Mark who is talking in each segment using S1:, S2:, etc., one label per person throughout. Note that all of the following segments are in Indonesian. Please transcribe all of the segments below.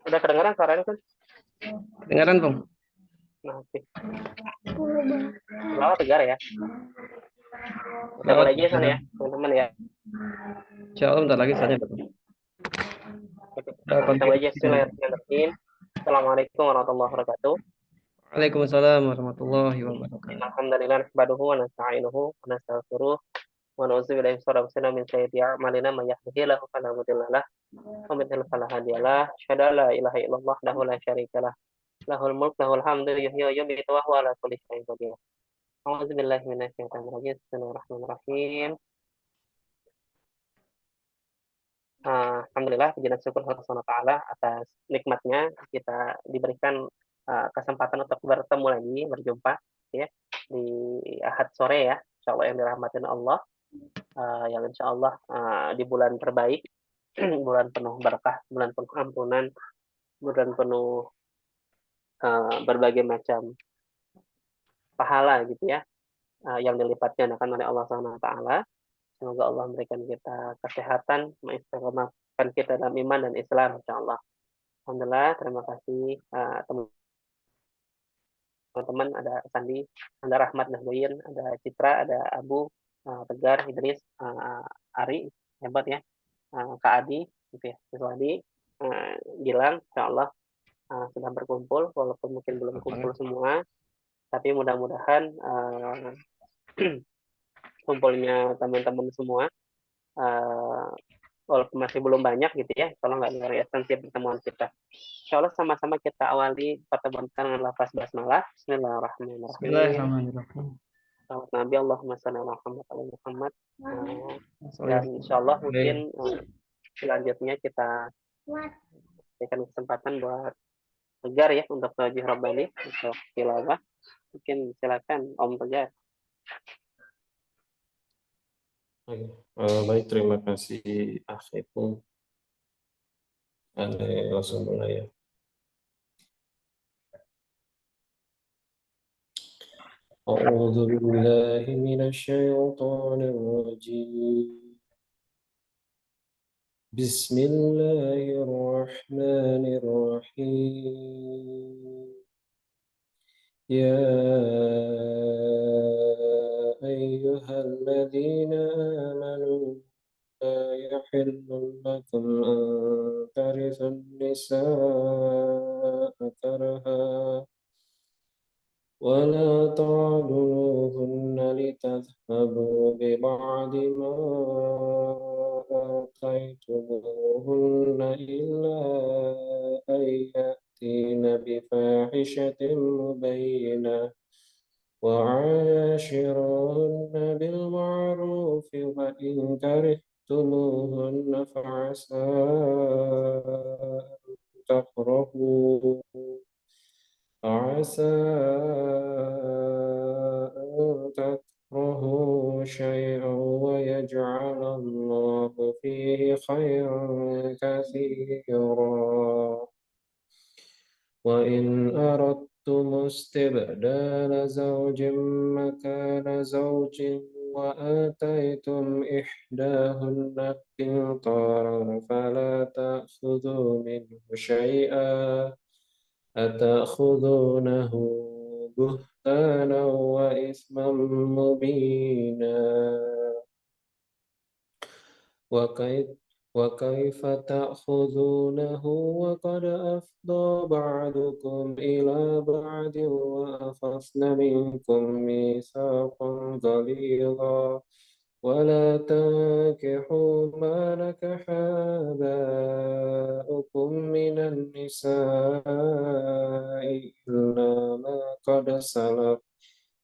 S1: Udah kedengaran suaranya kan?
S2: Dengaran, Bang?
S1: Nah, oke. Lama tegar ya. Udah
S2: Lewat.
S1: mulai aja sana ya, teman-teman ya.
S2: Insya Allah bentar lagi saja.
S1: Oke.
S2: Udah
S1: Kita
S2: konfirmasi.
S1: mulai aja. Bismillahirrahmanirrahim. Assalamualaikum warahmatullahi wabarakatuh.
S2: Waalaikumsalam warahmatullahi wabarakatuh.
S1: Alhamdulillah nahmaduhu wa nasta'inuhu wa nastaghfiruh wa na'udzu billahi min sayyiati a'malina may yahdihillahu fala mudilla lahu wa man yudlil fala hadiya lahu. Asyhadu an la ilaha illallah wahdahu la syarika lahu. Lahul mulk lahul hamdu yuhyi wa yumiitu wa huwa ala kulli syai'in qadir. A'udzu billahi minasyaitonir rajim. Bismillahirrahmanirrahim. Alhamdulillah, puji dan syukur Allah Subhanahu wa taala atas nikmatnya kita diberikan kesempatan untuk bertemu lagi, berjumpa ya di Ahad sore ya, insyaallah yang dirahmatin Allah, yang insyaallah di bulan terbaik, bulan penuh berkah, bulan penuh ampunan, bulan penuh berbagai macam pahala gitu ya, yang dilipat gandakan oleh Allah Subhanahu wa taala. Semoga Allah memberikan kita kesehatan, mengistiqomahkan kita dalam iman dan Islam insyaallah. Alhamdulillah, terima kasih teman-teman, ada Sandi, ada Rahmat Nahdoyin, ada Citra, ada Abu, Tegar, Idris, Ari, hebat ya, Kak Adi, gitu ya, Adi, Gilang, insya Allah sudah berkumpul, walaupun mungkin belum kumpul semua, tapi mudah-mudahan kumpulnya teman-teman semua, walaupun masih belum banyak gitu ya, kalau nggak dari esensi pertemuan kita. Insya Allah sama-sama kita awali pertemuan dengan lafaz basmalah. Bismillahirrahmanirrahim.
S2: Bismillahirrahmanirrahim.
S1: Selamat Nabi Allahumma shalli ala Muhammad wa Muhammad. Dan insya Allah mungkin selanjutnya kita berikan kesempatan buat Tegar ya untuk tauhid Rabbani untuk tilawah. Mungkin silakan Om Tegar.
S3: Baik, terima kasih Akhipul. Anda langsung mulai ya. أعوذ بالله من الشيطان الرجيم بسم الله الرحمن الرحيم يا أيها الذين آمنوا لا يحل لكم أن ترثوا النساء كرها ولا تعضلوهن لتذهبوا ببعض ما آتيتموهن إلا أن يأتين بفاحشة مبينة وعاشروهن بالمعروف وإن كرهتموهن فعسى أن تكرهوا شيئا ويجعل الله فيه خيرا كثيرا وإن أردتم استبدال زوج مكان زوج وآتيتم إحداهن قنطارا فلا تأخذوا منه شيئا أتأخذونه بهتانا وإثما مبينا وكيف تأخذونه وقد أفضى بعضكم إلى بعض وأخذن منكم ميثاقا غليظا ولا تنكحوا ما نكح آباؤكم من النساء إلا ما قد سلف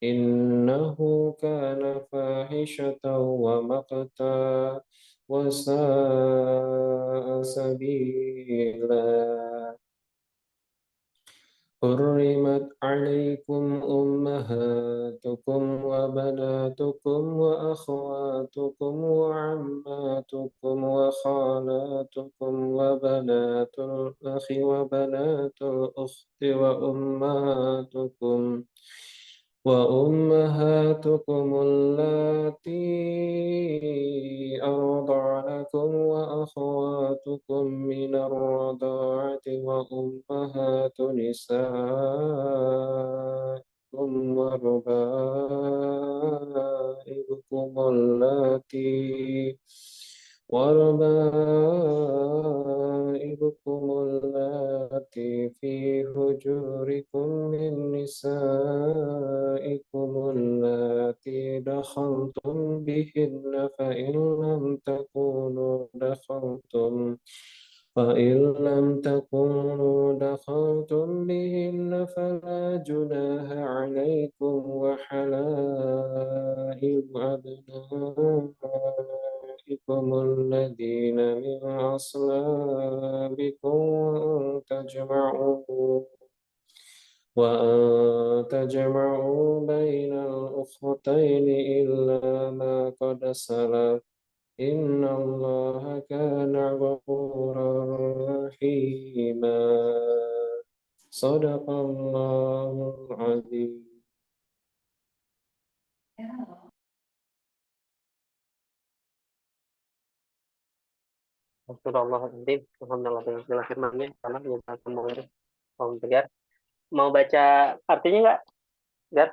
S3: إنه كان فاحشة ومقتا وساء سبيلا حرمت عليكم أمهاتكم وبناتكم وأخواتكم وعماتكم وخالاتكم وبنات الأخ وبنات الأخت وأمهاتكم وأمهاتكم اللاتي أرضعنكم وأخواتكم من الرضاعة وأمهات نسائكم وربائبكم اللاتي في حجوركم من نسائكم اللاتي دخلتم بهن فإن لم تكونوا دخلتم بهن فلا جناح عليكم وحلائل أبنائكم الذين من أصلابكم وأن تجمعوا بين الأختين إلا ما قد سلف إن الله كان غفورا رحيما صدق الله العظيم.
S1: Astagfirullahaladzim. Alhamdulillah dengan segala firman-Nya. Allah jazakumullah khairan. Om Tegar. Mau baca artinya nggak? Gar?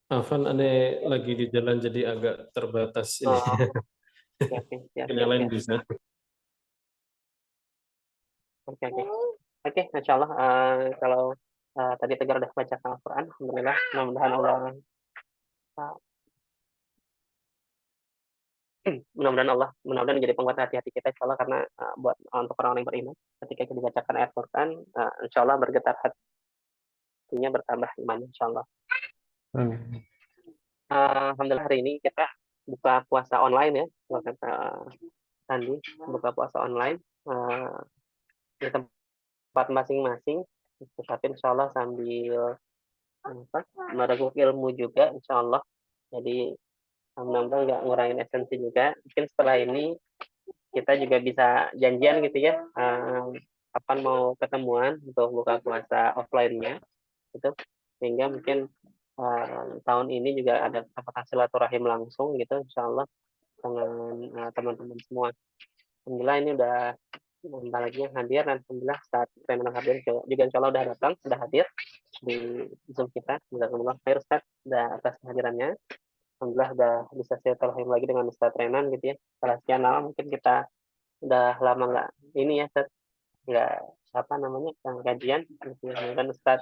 S3: Afan ane lagi di jalan jadi agak terbatas ini.
S1: Oh, oke, siap,
S3: Yang lain
S1: siap.
S3: bisa.
S1: Oke. Oke, Masya Allah. Kalau tadi Tegar udah baca Al-Quran, Alhamdulillah. Mudah-mudahan Allah uh, mudah-mudahan menjadi penguat hati-hati kita, Insya Allah, karena buat untuk orang-orang yang beriman, ketika kita dibacakan ayat Quran, Insya Allah bergetar hatinya, bertambah iman, Insya Allah. Alhamdulillah hari ini kita buka puasa online ya, kalau kata Andi, buka puasa online di tempat masing-masing, tetapi Insya Allah sambil mereguk ilmu juga, Insya Allah. Jadi mudah-mudahan nggak ngurangin esensi juga. Mungkin setelah ini kita juga bisa janjian gitu ya, kapan mau ketemuan untuk buka puasa offline-nya gitu, sehingga mungkin tahun ini juga ada kesempatan silaturahim langsung gitu, Insya Allah, dengan teman-teman semua. Alhamdulillah ini udah bentar lagi yang hadir, dan alhamdulillah saat seminar hadir juga Insya Allah udah datang, sudah hadir di Zoom kita. Jazakumullah khair Ustaz atas kehadirannya. Alhamdulillah udah bisa silaturahim lagi dengan Ustaz Renan gitu ya. Setelah sekian lama mungkin kita udah lama nggak ini ya Ustaz, nggak apa namanya kajian gitu ya. Dan Ustaz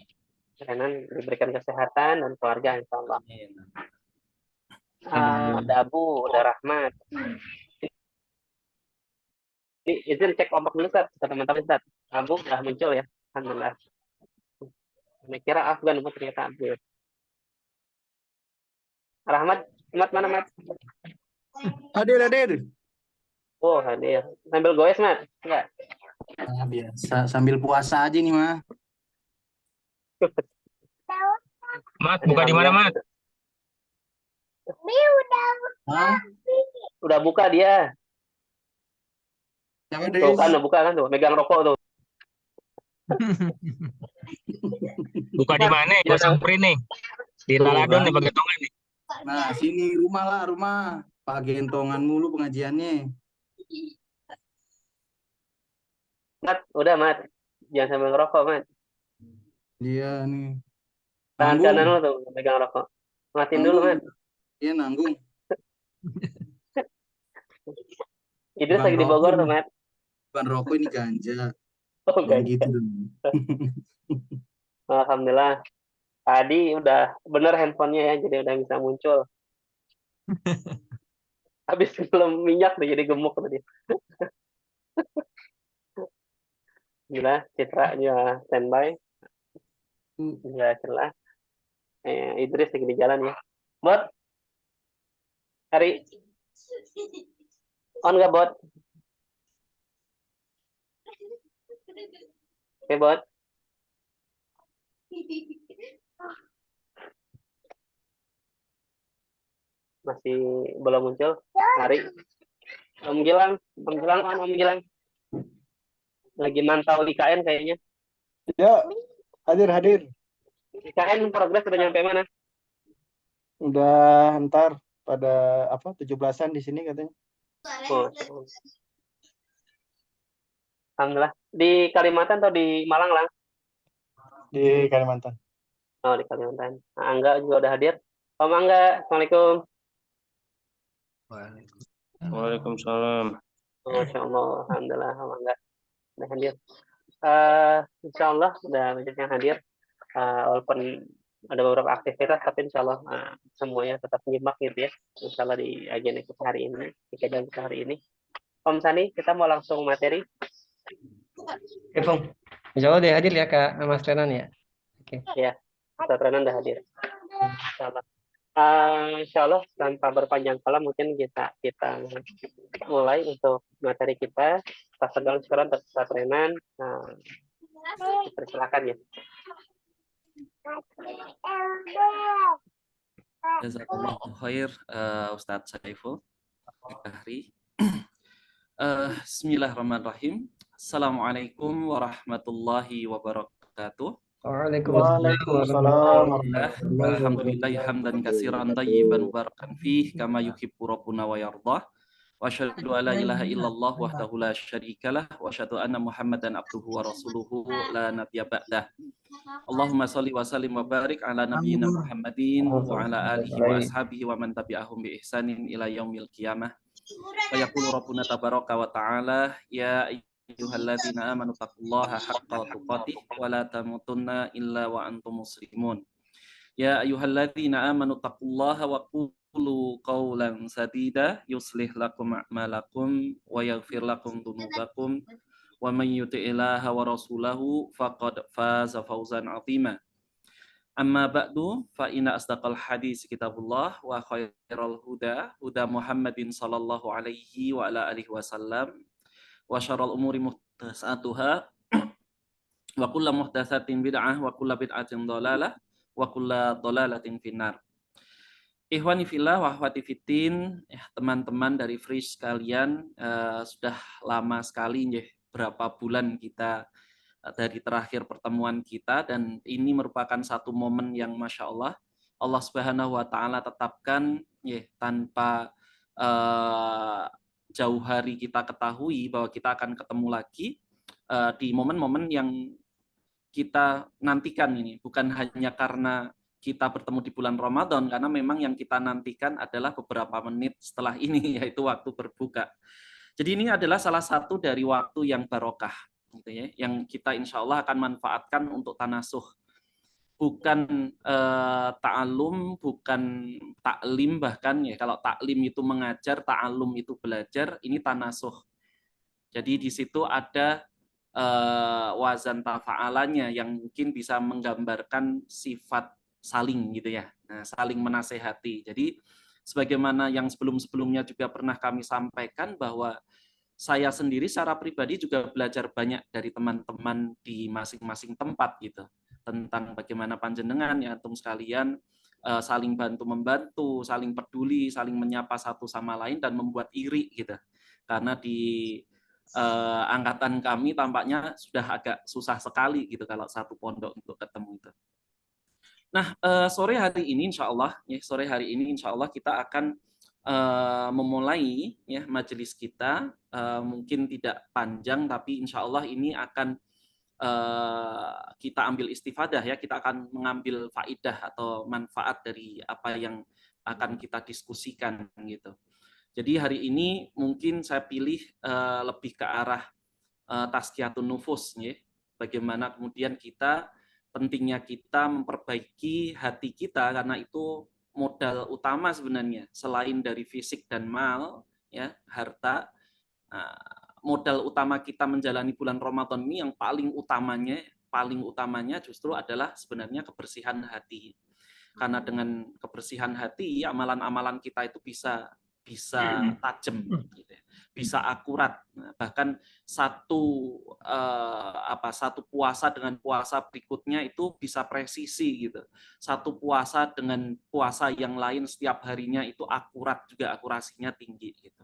S1: Renan diberikan kesehatan dan keluarga Insya Allah. Ada Abu, ada Rahmat. Ini izin cek ombak dulu Ustaz, teman-teman Ustaz. Abu udah muncul ya, alhamdulillah. Saya kira Afgan, ternyata Abu. Rahmat mana Mat?
S4: Hadir.
S1: Oh hadir. Sambil goes Mat? Enggak.
S4: Biasa sambil puasa aja nih mah.
S5: Mat, buka di mana, Mat?
S4: Hah?
S1: Udah buka dia. Tuh kan udah buka kan tuh, megang rokok tuh.
S5: Buka di mana? Gue samperin nih. Di Laladon nih, Pagentongan nih.
S4: Nah, sini rumah. Pagentongan mulu pengajiannya.
S1: Mat, udah Mat. Jangan sambil ngerokok Mat.
S4: Iya nih.
S1: Tangan
S4: Nanggung.
S1: kanan lu tuh, megang rokok. Matiin dulu Mat.
S4: Iya nanggung.
S1: Idris lagi di Bogor tuh Mat.
S4: Bukan rokok ini ganja.
S1: Oh
S4: Jangan
S1: ganja.
S4: gitu dong.
S1: Alhamdulillah. Tadi udah bener handphonenya ya, jadi udah bisa muncul. Habis belum minyak tuh jadi gemuk tadi. Alhamdulillah, Citra juga standby. Ya, celah. Idris lagi di jalan ya. Bot, hari on nggak Bot? Oke Bot. Masih belum muncul. Hari. Om Gilang, Om Gilang lagi mantau IKN kayaknya.
S6: Ya, hadir.
S1: IKN progres udah nyampe mana?
S6: Udah ntar pada 17-an di sini katanya.
S1: Oh, alhamdulillah. Di Kalimantan atau di Malang lah?
S6: Di Kalimantan.
S1: Oh, di Kalimantan. Nah, Angga juga udah hadir. Om Angga, Assalamualaikum.
S3: Waalaikumsalam.
S1: Masya Allah, alhamdulillah, Om Angga udah hadir. Insya Allah udah banyak yang hadir. Walaupun ada beberapa aktivitas, tapi insya Allah semuanya tetap nyimak gitu ya. Insya Allah di agenda kita hari ini, di kajian kita hari ini. Om Sani, kita mau langsung materi.
S2: Oke, Bang. Insya Allah dia hadir ya Kak Mas Renan ya. Oke.
S1: Ya, Ustaz Renan udah hadir. Insya Allah. Insya Allah tanpa berpanjang kala mungkin kita mulai untuk materi kita. Sekarang untuk Ustaz Renan. Persilakan ya.
S7: Jazakallahu khair Ustadz Saiful Bahri. Bismillahirrahmanirrahim. Assalamualaikum warahmatullahi wabarakatuh.
S6: Waalaikumsalam.
S7: Alhamdulillah hamdan katsiran tayyiban mubarakan fih kama yuhibbu rabbuna wa yardah. Wa asyhadu an la ilaha illallah wahdahu la syarikalah wa asyhadu anna Muhammadan abduhu wa rasuluhu la nabiyya ba'dah. Allahumma shalli wa sallim wa barik ala nabiyyina Muhammadin wa ala alihi wa ashabihi wa man tabi'ahum bi ihsanin ila yaumil qiyamah. Wa yaqulu rabbuna tabaraka wa ta'ala ya ayyuhalladzina amanu taqullaha haqqa tuqatih wa la tamutunna illa wa antum muslimun. Ya ayyuhalladzina amanu taqullaha wa qulu qawlan sadida yuslih lakum a'malakum wa yaghfir lakum dhunubakum wa man yuti'illaha wa rasulahu faqad faza fawzan 'azima. Amma ba'du fa inna asdaqal hadis kitabullah wa khairal huda Muhammadin sallallahu alaihi wa ala alihi wasallam wa syarrul umuri muhdatsatuha wa kullu muhdatsatin bid'ah wa kullu bid'atin dhalalah wa kullu dhalalatin finnar. Ikhwani fillah wa akhwati fiddin, teman-teman dari Fresh sekalian, sudah lama sekali berapa bulan kita dari terakhir pertemuan kita, dan ini merupakan satu momen yang Masya Allah Subhanahu wa Ta'ala tetapkan tanpa jauh hari kita ketahui bahwa kita akan ketemu lagi di momen-momen yang kita nantikan ini, bukan hanya karena kita bertemu di bulan Ramadan, karena memang yang kita nantikan adalah beberapa menit setelah ini, yaitu waktu berbuka. Jadi ini adalah salah satu dari waktu yang barokah, gitu ya, yang kita insya Allah akan manfaatkan untuk tanasuh. Bukan ta'alum, bukan taklim, bahkan ya kalau taklim itu mengajar, ta'alum itu belajar, ini tanasuh. Jadi di situ ada wazan tafa'alanya yang mungkin bisa menggambarkan sifat saling gitu ya, saling menasehati. Jadi sebagaimana yang sebelum-sebelumnya juga pernah kami sampaikan bahwa saya sendiri secara pribadi juga belajar banyak dari teman-teman di masing-masing tempat gitu, tentang bagaimana panjenengan ya antum sekalian saling bantu-membantu, saling peduli, saling menyapa satu sama lain dan membuat iri gitu. Karena di angkatan kami tampaknya sudah agak susah sekali gitu kalau satu pondok untuk ketemu itu. Nah, sore hari ini insya Allah kita akan memulai ya majelis kita, mungkin tidak panjang tapi insya Allah ini akan kita ambil istifadah ya, kita akan mengambil faidah atau manfaat dari apa yang akan kita diskusikan gitu. Jadi hari ini mungkin saya pilih lebih ke arah tazkiyatun nufus ya, bagaimana kemudian pentingnya kita memperbaiki hati kita, karena itu modal utama sebenarnya selain dari fisik dan mal ya, harta. Modal utama kita menjalani bulan Ramadan ini yang paling utamanya justru adalah sebenarnya kebersihan hati. Karena dengan kebersihan hati amalan-amalan kita itu bisa tajam gitu ya, bisa akurat. Bahkan satu puasa dengan puasa berikutnya itu bisa presisi gitu. Satu puasa dengan puasa yang lain setiap harinya itu akurat juga, akurasinya tinggi gitu.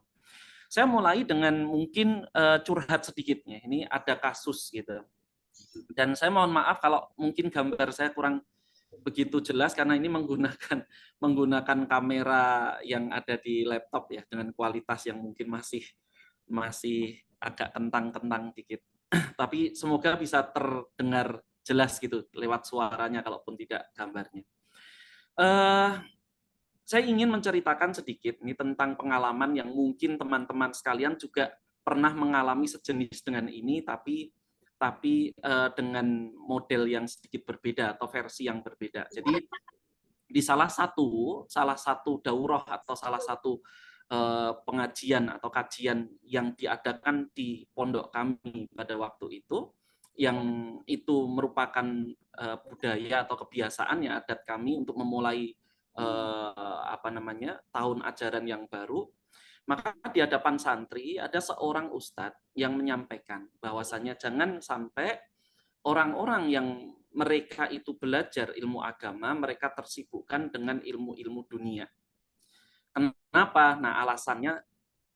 S7: Saya mulai dengan mungkin curhat sedikitnya. Ini ada kasus gitu. Dan saya mohon maaf kalau mungkin gambar saya kurang begitu jelas karena ini menggunakan kamera yang ada di laptop ya, dengan kualitas yang mungkin masih agak kentang-kentang dikit. Tapi semoga bisa terdengar jelas gitu lewat suaranya kalaupun tidak gambarnya. Saya ingin menceritakan sedikit ini tentang pengalaman yang mungkin teman-teman sekalian juga pernah mengalami sejenis dengan ini, tapi dengan model yang sedikit berbeda atau versi yang berbeda. Jadi di salah satu daurah atau salah satu pengajian atau kajian yang diadakan di pondok kami pada waktu itu, yang itu merupakan budaya atau kebiasaan ya adat kami untuk memulai tahun ajaran yang baru, maka di hadapan santri ada seorang ustadz yang menyampaikan bahwasanya jangan sampai orang-orang yang mereka itu belajar ilmu agama, mereka tersibukkan dengan ilmu-ilmu dunia. Kenapa? Nah, alasannya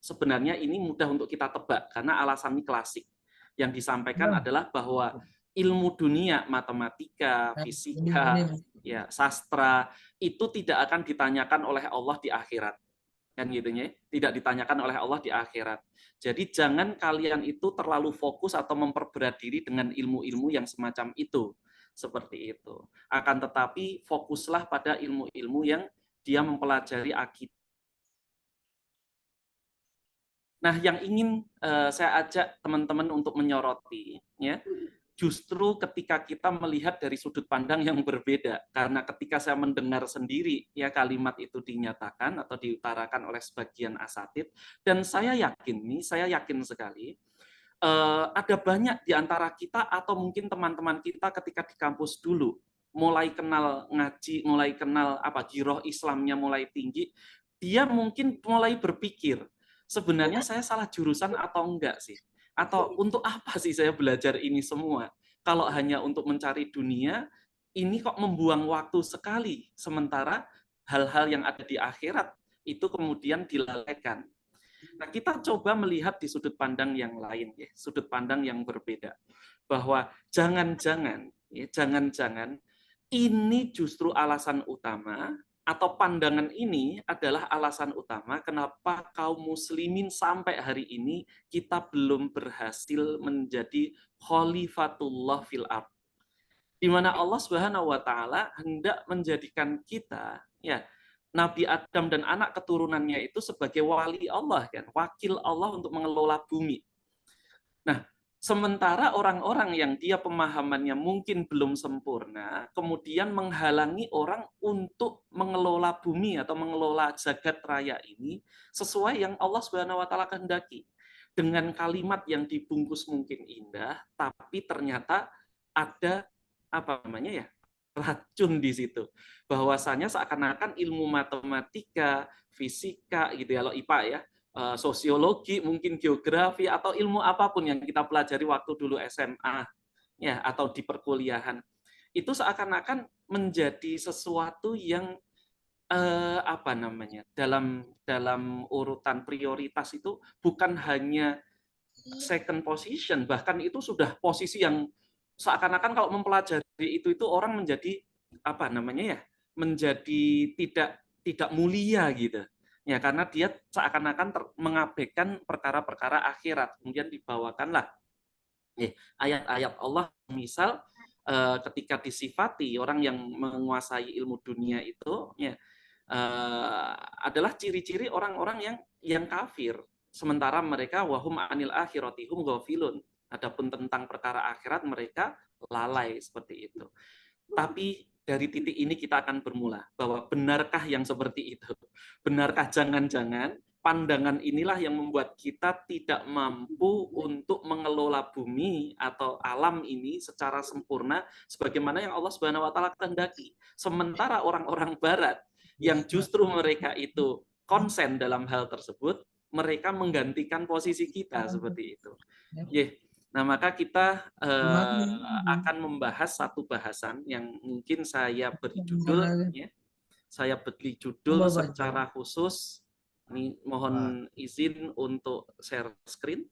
S7: sebenarnya ini mudah untuk kita tebak, karena alasan ini klasik. Yang disampaikan adalah bahwa ilmu dunia, matematika, fisika, ya, sastra, itu tidak akan ditanyakan oleh Allah di akhirat. Kan gitu ya, tidak ditanyakan oleh Allah di akhirat. Jadi jangan kalian itu terlalu fokus atau memperberat diri dengan ilmu-ilmu yang semacam itu. Seperti itu. Akan tetapi fokuslah pada ilmu-ilmu yang dia mempelajari akidah. Nah, yang ingin saya ajak teman-teman untuk menyoroti, ya, justru ketika kita melihat dari sudut pandang yang berbeda, karena ketika saya mendengar sendiri ya kalimat itu dinyatakan atau diutarakan oleh sebagian asatidz, dan saya yakin sekali ada banyak di antara kita atau mungkin teman-teman kita ketika di kampus dulu mulai kenal ngaji, mulai kenal giroh Islamnya mulai tinggi, dia mungkin mulai berpikir, sebenarnya saya salah jurusan atau enggak sih? Atau untuk apa sih saya belajar ini semua? Kalau hanya untuk mencari dunia, ini kok membuang waktu sekali. Sementara hal-hal yang ada di akhirat itu kemudian dilalaikan. Nah, kita coba melihat di sudut pandang yang lain, ya, sudut pandang yang berbeda. Bahwa jangan-jangan ini justru alasan utama atau pandangan ini adalah alasan utama kenapa kaum muslimin sampai hari ini kita belum berhasil menjadi khalifatullah fil ard. Di mana Allah Subhanahu wa taala hendak menjadikan kita ya Nabi Adam dan anak keturunannya itu sebagai wali Allah kan, wakil Allah untuk mengelola bumi. Nah, sementara orang-orang yang dia pemahamannya mungkin belum sempurna, kemudian menghalangi orang untuk mengelola bumi atau mengelola jagat raya ini sesuai yang Allah Subhanahu wa taala kehendaki. Dengan kalimat yang dibungkus mungkin indah, tapi ternyata ada racun di situ. Bahwasanya seakan-akan ilmu matematika, fisika gitu ya, kalau IPA ya, sosiologi, mungkin geografi atau ilmu apapun yang kita pelajari waktu dulu SMA ya atau di perkuliahan, itu seakan-akan menjadi sesuatu yang dalam urutan prioritas itu bukan hanya second position, bahkan itu sudah posisi yang seakan-akan kalau mempelajari itu orang menjadi menjadi tidak mulia gitu. Ya, karena dia seakan-akan mengabaikan perkara-perkara akhirat. Kemudian dibawakanlah ayat-ayat Allah, misal ketika disifati orang yang menguasai ilmu dunia itu ya adalah ciri-ciri orang-orang yang kafir. Sementara mereka wahum anil akhirati hum ghafilun. Adapun tentang perkara akhirat mereka lalai seperti itu. Tapi dari titik ini kita akan bermula bahwa benarkah yang seperti itu? Benarkah jangan-jangan pandangan inilah yang membuat kita tidak mampu untuk mengelola bumi atau alam ini secara sempurna sebagaimana yang Allah Subhanahu wa taala kehendaki. Sementara orang-orang barat yang justru mereka itu konsen dalam hal tersebut, mereka menggantikan posisi kita seperti itu. Nah, maka kita akan membahas satu bahasan yang mungkin saya beri judul secara khusus Ini mohon izin untuk share screen.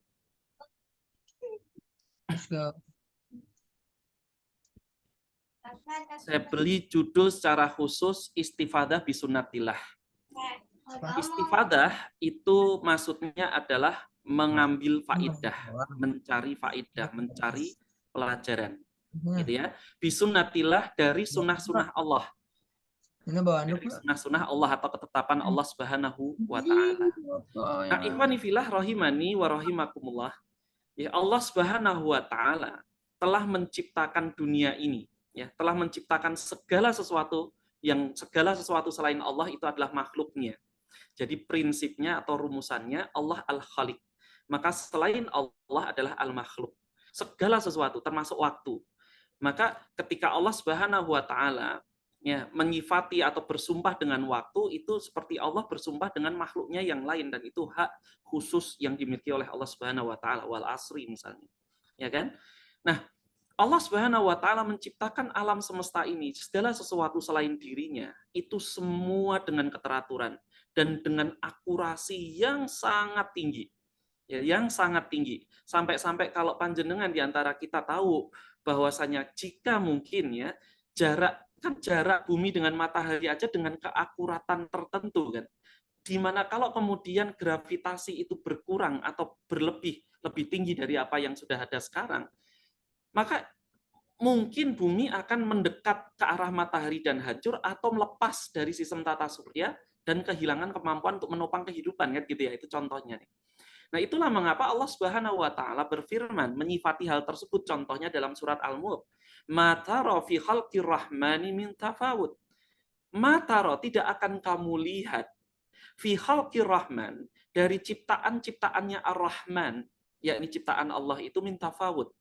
S7: Saya beri judul secara khusus istifadah bisunnatillah. Istifadah itu maksudnya adalah mengambil faidah, mencari faidah, mencari pelajaran. Gitu ya. Bisunnatillah dari sunnah-sunnah Allah. Dari sunnah-sunnah Allah atau ketetapan Allah Subhanahu wa taala. Nah, ikhwani fillah rahimani wa rahimakumullah. Ya, Allah Subhanahu wa taala telah menciptakan dunia ini, ya, telah menciptakan segala sesuatu selain Allah itu adalah makhluknya. Jadi prinsipnya atau rumusannya Allah Al-Khaliq. Maka selain Allah adalah Al-Makhluk. Segala sesuatu termasuk waktu. Maka ketika Allah Subhanahu wa taala ya menyifati atau bersumpah dengan waktu, itu seperti Allah bersumpah dengan makhluknya yang lain, dan itu hak khusus yang dimiliki oleh Allah Subhanahu wa taala, wal asri misalnya. Ya kan? Nah, Allah Subhanahu wa taala menciptakan alam semesta ini, segala sesuatu selain dirinya, itu semua dengan keteraturan dan dengan akurasi yang sangat tinggi. Ya, yang sangat tinggi. Sampai-sampai kalau panjenengan di antara kita tahu bahwasanya jika mungkin ya jarak bumi dengan matahari aja dengan keakuratan tertentu kan. Dimana kalau kemudian gravitasi itu berkurang atau lebih tinggi dari apa yang sudah ada sekarang, maka mungkin bumi akan mendekat ke arah matahari dan hancur atau melepas dari sistem tata surya dan kehilangan kemampuan untuk menopang kehidupan kan gitu ya, itu contohnya nih. Nah, itulah mengapa Allah Subhanahu wa taala berfirman menyifati hal tersebut, contohnya dalam surat Al-Mulk. Mataro fi khalqir rahmani min tafawud. Mataro, tidak akan kamu lihat fi khalqir rahman, dari ciptaan-ciptaannya Ar-Rahman, yakni ciptaan Allah itu min tafawud.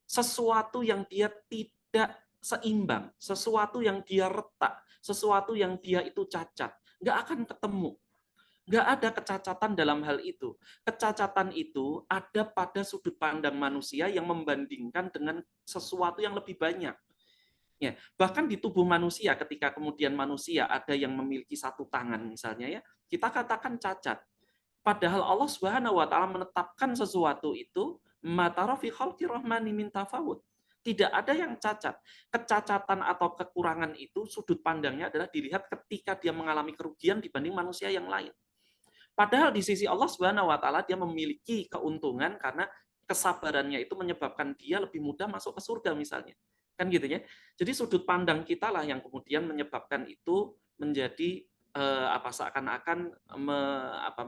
S7: Sesuatu yang dia tidak seimbang, sesuatu yang dia retak, sesuatu yang dia itu cacat, nggak akan ketemu. Nggak ada kecacatan dalam hal itu. Kecacatan itu ada pada sudut pandang manusia yang membandingkan dengan sesuatu yang lebih banyak. Ya, bahkan di tubuh manusia, ketika kemudian manusia ada yang memiliki satu tangan misalnya ya, kita katakan cacat. Padahal Allah Subhanahu wa taala menetapkan sesuatu itu matara fi khalqir rahmani min tafawud. Tidak ada yang cacat. Kecacatan atau kekurangan itu sudut pandangnya adalah dilihat ketika dia mengalami kerugian dibanding manusia yang lain. Padahal di sisi Allah Subhanahu wa taala dia memiliki keuntungan karena kesabarannya itu menyebabkan dia lebih mudah masuk ke surga misalnya. Kan gitu ya. Jadi sudut pandang kita lah yang kemudian menyebabkan itu menjadi seakan-akan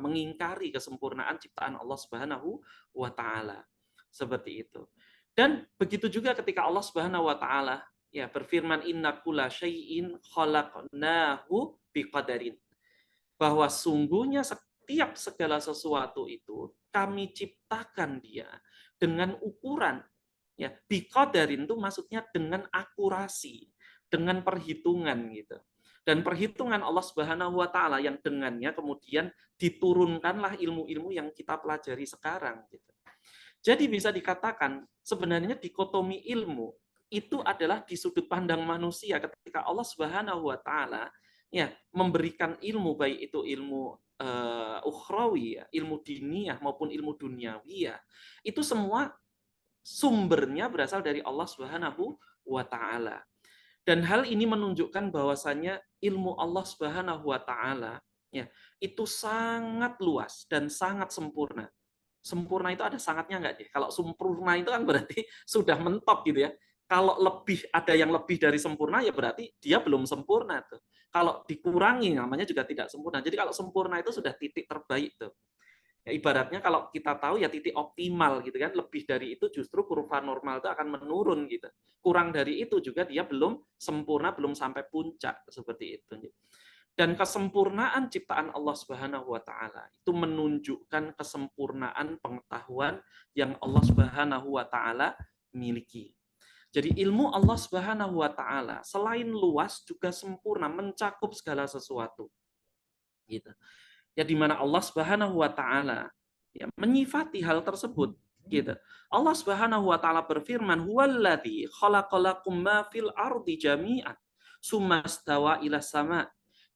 S7: mengingkari kesempurnaan ciptaan Allah Subhanahu wa taala. Seperti itu. Dan begitu juga ketika Allah Subhanahu wa taala ya berfirman innakulla syai'in khalaqnahu biqadarin. Bahwa sungguhnya setiap segala sesuatu itu kami ciptakan dia dengan ukuran, ya biqadarin itu maksudnya dengan akurasi, dengan perhitungan gitu. Dan perhitungan Allah Subhanahu wa taala yang dengannya kemudian diturunkanlah ilmu-ilmu yang kita pelajari sekarang gitu. Jadi bisa dikatakan sebenarnya dikotomi ilmu itu adalah di sudut pandang manusia ketika Allah Subhanahu wa taala ya memberikan ilmu, baik itu ilmu ukhrawi, ya, ilmu diniyah maupun ilmu duniawi, ya, itu semua sumbernya berasal dari Allah Subhanahu wa taala. Dan hal ini menunjukkan bahwasanya ilmu Allah Subhanahu wa taala ya itu sangat luas dan sangat sempurna. Sempurna itu ada sangatnya enggak deh? Kalau sempurna itu kan berarti sudah mentok gitu ya. Kalau ada yang lebih dari sempurna ya berarti dia belum sempurna tuh. Kalau dikurangi namanya juga tidak sempurna. Jadi kalau sempurna itu sudah titik terbaik tuh. Ya, ibaratnya kalau kita tahu ya titik optimal gitu kan, lebih dari itu justru kurva normal itu akan menurun gitu. Kurang dari itu juga dia belum sempurna, belum sampai puncak seperti itu. Dan kesempurnaan ciptaan Allah Subhanahu wa taala itu menunjukkan kesempurnaan pengetahuan yang Allah Subhanahu wa taala miliki. Jadi ilmu Allah Subhanahu wa taala selain luas juga sempurna, mencakup segala sesuatu. Gitu. Ya di mana Allah Subhanahu wa taala ya menyifati hal tersebut gitu. Allah Subhanahu wa taala berfirman, "Huwallazi khalaqalakum ma fil ardi jami'an, tsumma stawa ila sama."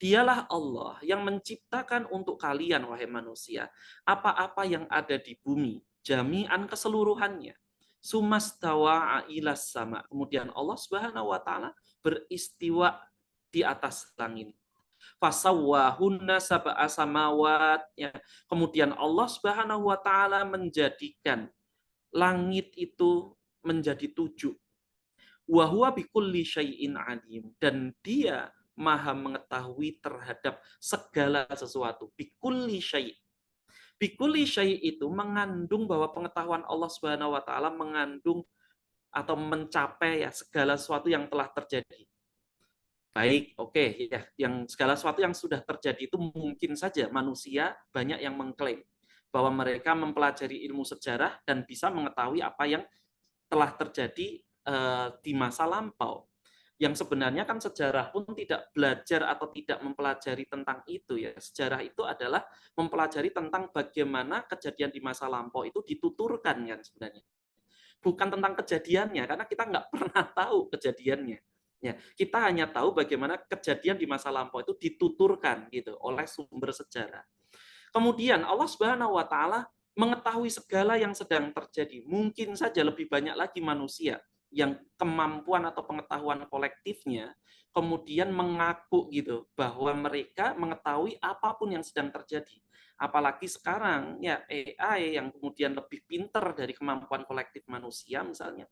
S7: Dialah Allah yang menciptakan untuk kalian, wahai manusia, apa-apa yang ada di bumi, jami'an keseluruhannya. Sumastawa ilas sama. Kemudian Allah Subhanahu wa taala beristiwa di atas langit. Fasawwahunna sab'a samawat, ya. Kemudian Allah Subhanahu wa taala menjadikan langit itu menjadi 7. Wa huwa bikulli syai'in alim, dan dia maha mengetahui terhadap segala sesuatu. Bikulli syai'. Bikulli syai' itu mengandung bahwa pengetahuan Allah Subhanahu wa taala mengandung atau mencapai ya segala sesuatu yang telah terjadi. Baik, oke, ya, yang segala sesuatu yang sudah terjadi itu mungkin saja manusia banyak yang mengklaim bahwa mereka mempelajari ilmu sejarah dan bisa mengetahui apa yang telah terjadi di masa lampau. Yang sebenarnya kan sejarah pun tidak belajar atau tidak mempelajari tentang itu ya. Sejarah itu adalah mempelajari tentang bagaimana kejadian di masa lampau itu dituturkan kan sebenarnya. Bukan tentang kejadiannya, karena kita nggak pernah tahu kejadiannya. Ya, kita hanya tahu bagaimana kejadian di masa lampau itu dituturkan gitu oleh sumber sejarah. Kemudian Allah Subhanahu wa taala mengetahui segala yang sedang terjadi. Mungkin saja lebih banyak lagi manusia yang kemampuan atau pengetahuan kolektifnya kemudian mengaku gitu bahwa mereka mengetahui apapun yang sedang terjadi. Apalagi sekarang ya AI yang kemudian lebih pintar dari kemampuan kolektif manusia misalnya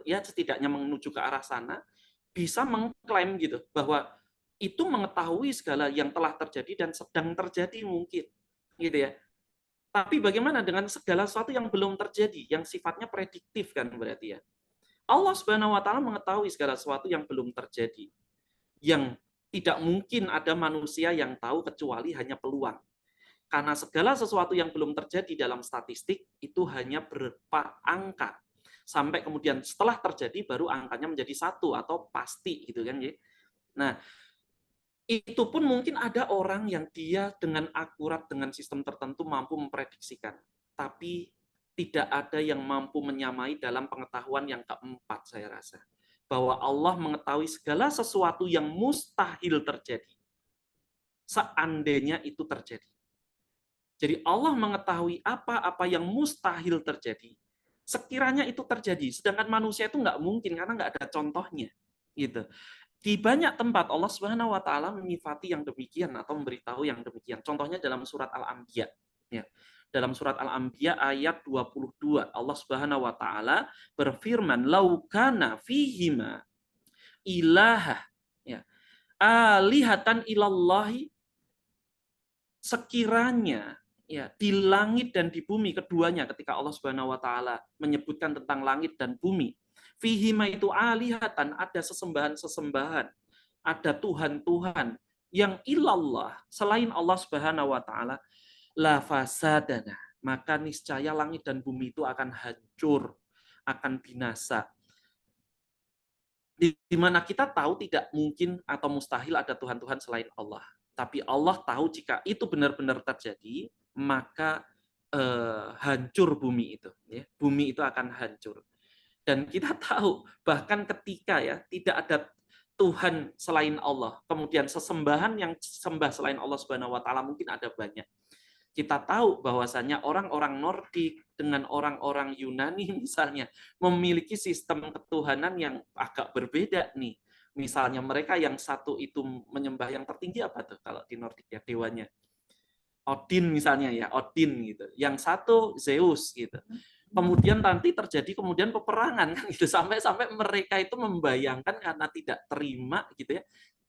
S7: ya setidaknya menuju ke arah sana, bisa mengklaim gitu bahwa itu mengetahui segala yang telah terjadi dan sedang terjadi mungkin gitu ya. Tapi bagaimana dengan segala sesuatu yang belum terjadi, yang sifatnya prediktif kan berarti ya. Allah Subhanahu wa taala mengetahui segala sesuatu yang belum terjadi. Yang tidak mungkin ada manusia yang tahu kecuali hanya peluang. Karena segala sesuatu yang belum terjadi dalam statistik itu hanya berupa angka. Sampai kemudian setelah terjadi baru angkanya menjadi 1 atau pasti gitu kan ya. Nah, itu pun mungkin ada orang yang dia dengan akurat dengan sistem tertentu mampu memprediksikan, tapi tidak ada yang mampu menyamai dalam pengetahuan yang keempat saya rasa. Bahwa Allah mengetahui segala sesuatu yang mustahil terjadi. Seandainya itu terjadi. Jadi Allah mengetahui apa-apa yang mustahil terjadi. Sekiranya itu terjadi, sedangkan manusia itu nggak mungkin karena nggak ada contohnya. Gitu. Di banyak tempat Allah Subhanahu wa taala menyifati yang demikian atau memberitahu yang demikian. Contohnya dalam surat Al-Anbiya. Ya. Dalam surat Al-Anbiya ayat 22, Allah Subhanahu wa taala berfirman, "Lau kana fihima ilaha ya, alihatan ilallahi, sekiranya ya di langit dan di bumi keduanya ketika Allah Subhanahu wa taala menyebutkan tentang langit dan bumi, fihima itu alihatan, ada sesembahan-sesembahan, ada Tuhan-Tuhan yang ilallah selain Allah Subhanahu wa taala, la fasadana, maka niscaya langit dan bumi itu akan hancur, akan binasa. Di mana kita tahu tidak mungkin atau mustahil ada Tuhan-Tuhan selain Allah. Tapi Allah tahu jika itu benar-benar terjadi, maka hancur bumi itu. Ya. Bumi itu akan hancur. Dan kita tahu bahkan ketika ya tidak ada Tuhan selain Allah, kemudian sesembahan yang sembah selain Allah Subhanahu wa taala mungkin ada banyak. Kita tahu bahwasanya orang-orang Nordik dengan orang-orang Yunani misalnya memiliki sistem ketuhanan yang agak berbeda nih. Misalnya mereka yang satu itu menyembah yang tertinggi apa tuh kalau di Nordik ya dewanya? Odin misalnya ya, Odin gitu. Yang satu Zeus gitu. Kemudian nanti terjadi kemudian peperangan kan gitu, sampai mereka itu membayangkan karena tidak terima gitu ya.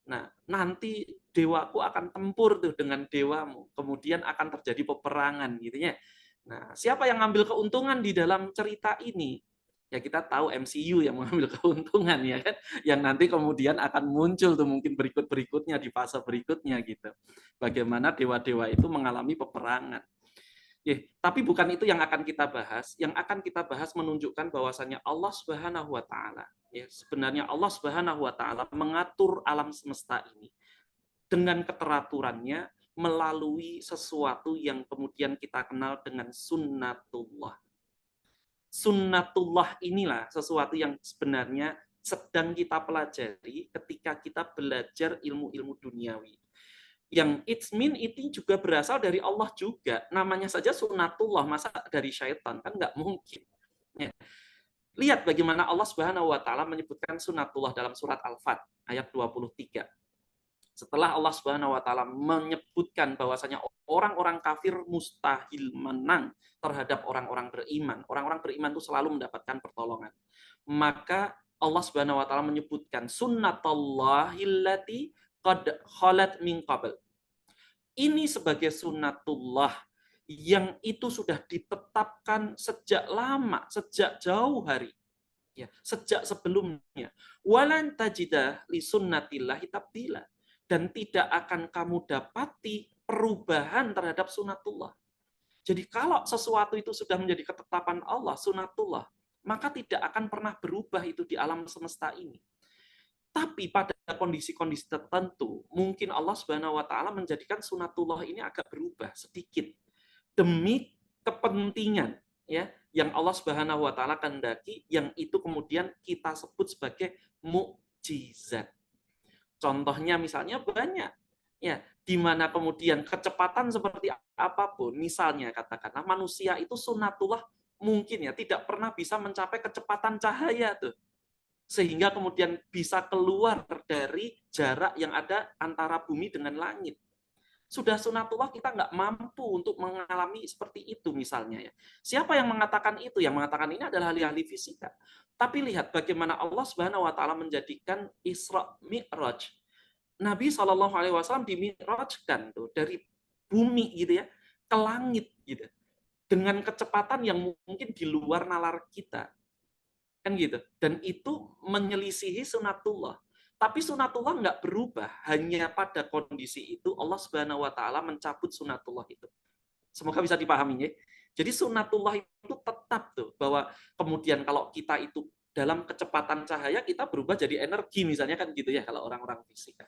S7: Nah, nanti dewaku akan tempur tuh dengan dewamu. Kemudian akan terjadi peperangan gitu ya. Nah, siapa yang ngambil keuntungan di dalam cerita ini? Ya kita tahu MCU yang mengambil keuntungan ya kan, yang nanti kemudian akan muncul tuh mungkin berikut-berikutnya di fase berikutnya gitu. Bagaimana dewa-dewa itu mengalami peperangan. Ya, tapi bukan itu yang akan kita bahas. Yang akan kita bahas menunjukkan bahwasanya Allah Subhanahu wa taala, ya sebenarnya Allah Subhanahu wa taala mengatur alam semesta ini dengan keteraturannya melalui sesuatu yang kemudian kita kenal dengan sunnatullah. Sunnatullah inilah sesuatu yang sebenarnya sedang kita pelajari ketika kita belajar ilmu-ilmu duniawi. yang it's mean itu juga berasal dari Allah juga. Namanya saja sunatullah, masa dari syaitan? Kan nggak mungkin. Ya. Lihat bagaimana Allah Subhanahu wa taala menyebutkan sunatullah dalam surat Al-Fat ayat 23. Setelah Allah Subhanahu wa taala menyebutkan bahwasanya orang-orang kafir mustahil menang terhadap orang-orang beriman. Orang-orang beriman itu selalu mendapatkan pertolongan. Maka Allah Subhanahu wa taala menyebutkan sunnatullahillati qad khalat min qabl. Ini sebagai sunnatullah yang itu sudah ditetapkan sejak lama, sejak jauh hari. Ya, sejak sebelumnya. Walan tajidah li sunnatillahi tabdila. Dan tidak akan kamu dapati perubahan terhadap sunatullah. Jadi kalau sesuatu itu sudah menjadi ketetapan Allah, sunatullah, maka tidak akan pernah berubah itu di alam semesta ini. Tapi pada kondisi-kondisi tertentu, mungkin Allah Subhanahu wa taala menjadikan sunatullah ini agak berubah sedikit demi kepentingan ya yang Allah Subhanahu wa taala kehendaki, yang itu kemudian kita sebut sebagai mukjizat. Contohnya misalnya banyak ya, di mana kemudian kecepatan seperti apapun, misalnya katakanlah manusia itu sunatullah mungkin ya tidak pernah bisa mencapai kecepatan cahaya tuh, sehingga kemudian bisa keluar dari jarak yang ada antara bumi dengan langit. Sudah sunatullah kita nggak mampu untuk mengalami seperti itu misalnya ya. Siapa yang mengatakan itu? Yang mengatakan ini adalah ahli-ahli fisika. Tapi lihat bagaimana Allah Subhanahu wa taala menjadikan Isra Mi'raj. Nabi SAW dimi'rajkan tuh dari bumi gitu ya ke langit gitu. Dengan kecepatan yang mungkin di luar nalar kita. Kan gitu. Dan itu menyelisihi sunatullah. Tapi sunatullah nggak berubah. Hanya pada kondisi itu Allah Subhanahu wa taala mencabut sunatullah itu. Semoga bisa dipahami ya. Jadi sunatullah itu tetap tuh bahwa kemudian kalau kita itu dalam kecepatan cahaya kita berubah jadi energi misalnya kan gitu ya kalau orang-orang fisika.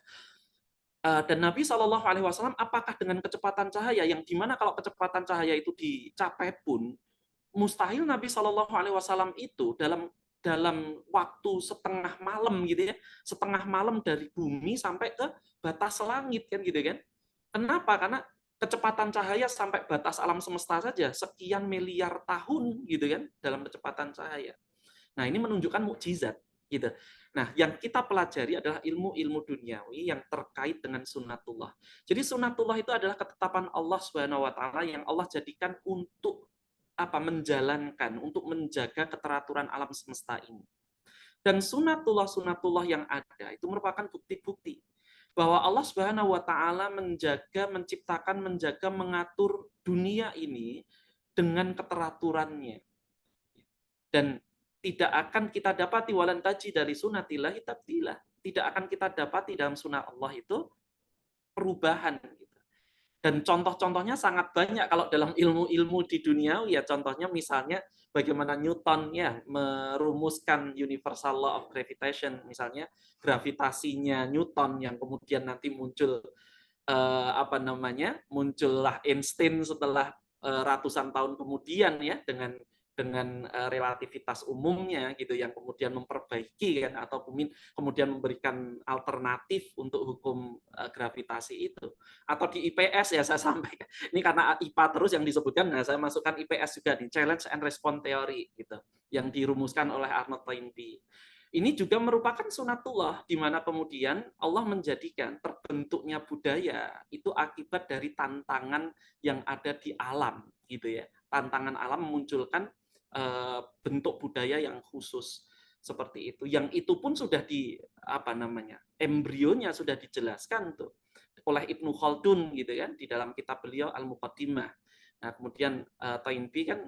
S7: Dan Nabi SAW apakah dengan kecepatan cahaya yang dimana kalau kecepatan cahaya itu dicapai pun mustahil Nabi SAW itu dalam waktu setengah malam gitu ya, setengah malam dari bumi sampai ke batas langit kan gitu kan. Kenapa? Karena kecepatan cahaya sampai batas alam semesta saja sekian miliar tahun gitu kan dalam kecepatan cahaya. Nah, ini menunjukkan mukjizat gitu. Nah, yang kita pelajari adalah ilmu-ilmu duniawi yang terkait dengan sunnatullah. Jadi sunnatullah itu adalah ketetapan Allah Subhanahu wa taala yang Allah jadikan untuk menjalankan, untuk menjaga keteraturan alam semesta ini. Dan sunatullah yang ada itu merupakan bukti-bukti bahwa Allah Subhanahu wa taala menjaga, menciptakan, menjaga, mengatur dunia ini dengan keteraturannya. Dan tidak akan kita dapati walan taji dari sunatillahi tabdila. Tidak akan kita dapati dalam sunnah Allah itu perubahan. Dan contoh-contohnya sangat banyak kalau dalam ilmu-ilmu di dunia ya, contohnya misalnya bagaimana Newton ya merumuskan universal law of gravitation, misalnya gravitasinya Newton yang kemudian nanti muncul muncullah Einstein setelah ratusan tahun kemudian ya dengan relativitas umumnya gitu yang kemudian memperbaiki kan atau kemudian memberikan alternatif untuk hukum gravitasi itu. Atau di IPS ya saya sampaikan. Ini karena IPA terus yang disebutkan, nah saya masukkan IPS juga di challenge and response theory gitu yang dirumuskan oleh Arnold Toynbee. Ini juga merupakan sunatullah di mana kemudian Allah menjadikan terbentuknya budaya itu akibat dari tantangan yang ada di alam gitu ya. Tantangan alam memunculkan bentuk budaya yang khusus seperti itu. Yang itu pun sudah embrionya sudah dijelaskan tuh oleh Ibnu Khaldun gitu kan di dalam kitab beliau Al-Muqaddimah. Nah, kemudian Toynbee kan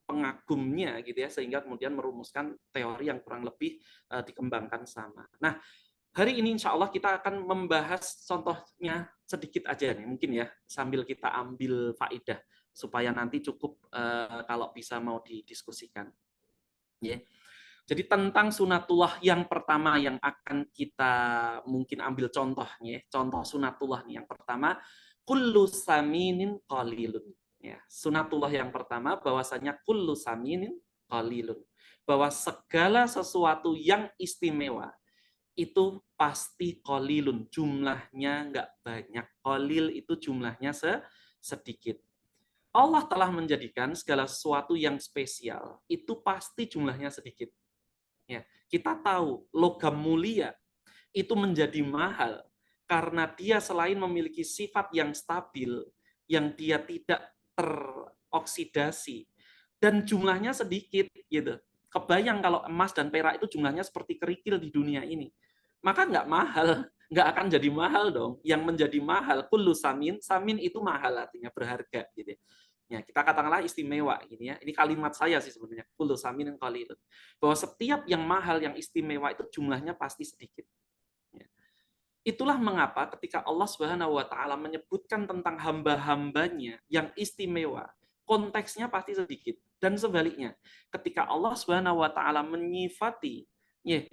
S7: pengagumnya gitu ya sehingga kemudian merumuskan teori yang kurang lebih dikembangkan sama. Nah, hari ini insya Allah kita akan membahas contohnya sedikit aja nih mungkin ya sambil kita ambil faedah supaya nanti cukup kalau bisa mau didiskusikan. Ya. Jadi tentang sunatullah yang pertama yang akan kita mungkin ambil contohnya, contoh sunatullah nih yang pertama, kullu saminin qalilun. Ya, sunatullah yang pertama bahwasanya kullu saminin qalilun. Bahwa segala sesuatu yang istimewa itu pasti qalilun, jumlahnya nggak banyak. Qalil itu jumlahnya sedikit. Allah telah menjadikan segala sesuatu yang spesial, itu pasti jumlahnya sedikit. Ya, kita tahu logam mulia itu menjadi mahal karena dia selain memiliki sifat yang stabil, yang dia tidak teroksidasi, dan jumlahnya sedikit gitu. Kebayang kalau emas dan perak itu jumlahnya seperti kerikil di dunia ini, maka nggak mahal, nggak akan jadi mahal dong. Yang menjadi mahal, kullu samin, samin itu mahal artinya berharga gitu. Ya, kita katakanlah istimewa ini ya. Ini kalimat saya sih sebenarnya, kullu samin qalilun. Bahwa setiap yang mahal, yang istimewa itu jumlahnya pasti sedikit. Ya. Itulah mengapa ketika Allah Subhanahu wa taala menyebutkan tentang hamba-hambanya yang istimewa, konteksnya pasti sedikit. Dan sebaliknya, ketika Allah Subhanahu wa taala menyifati ya,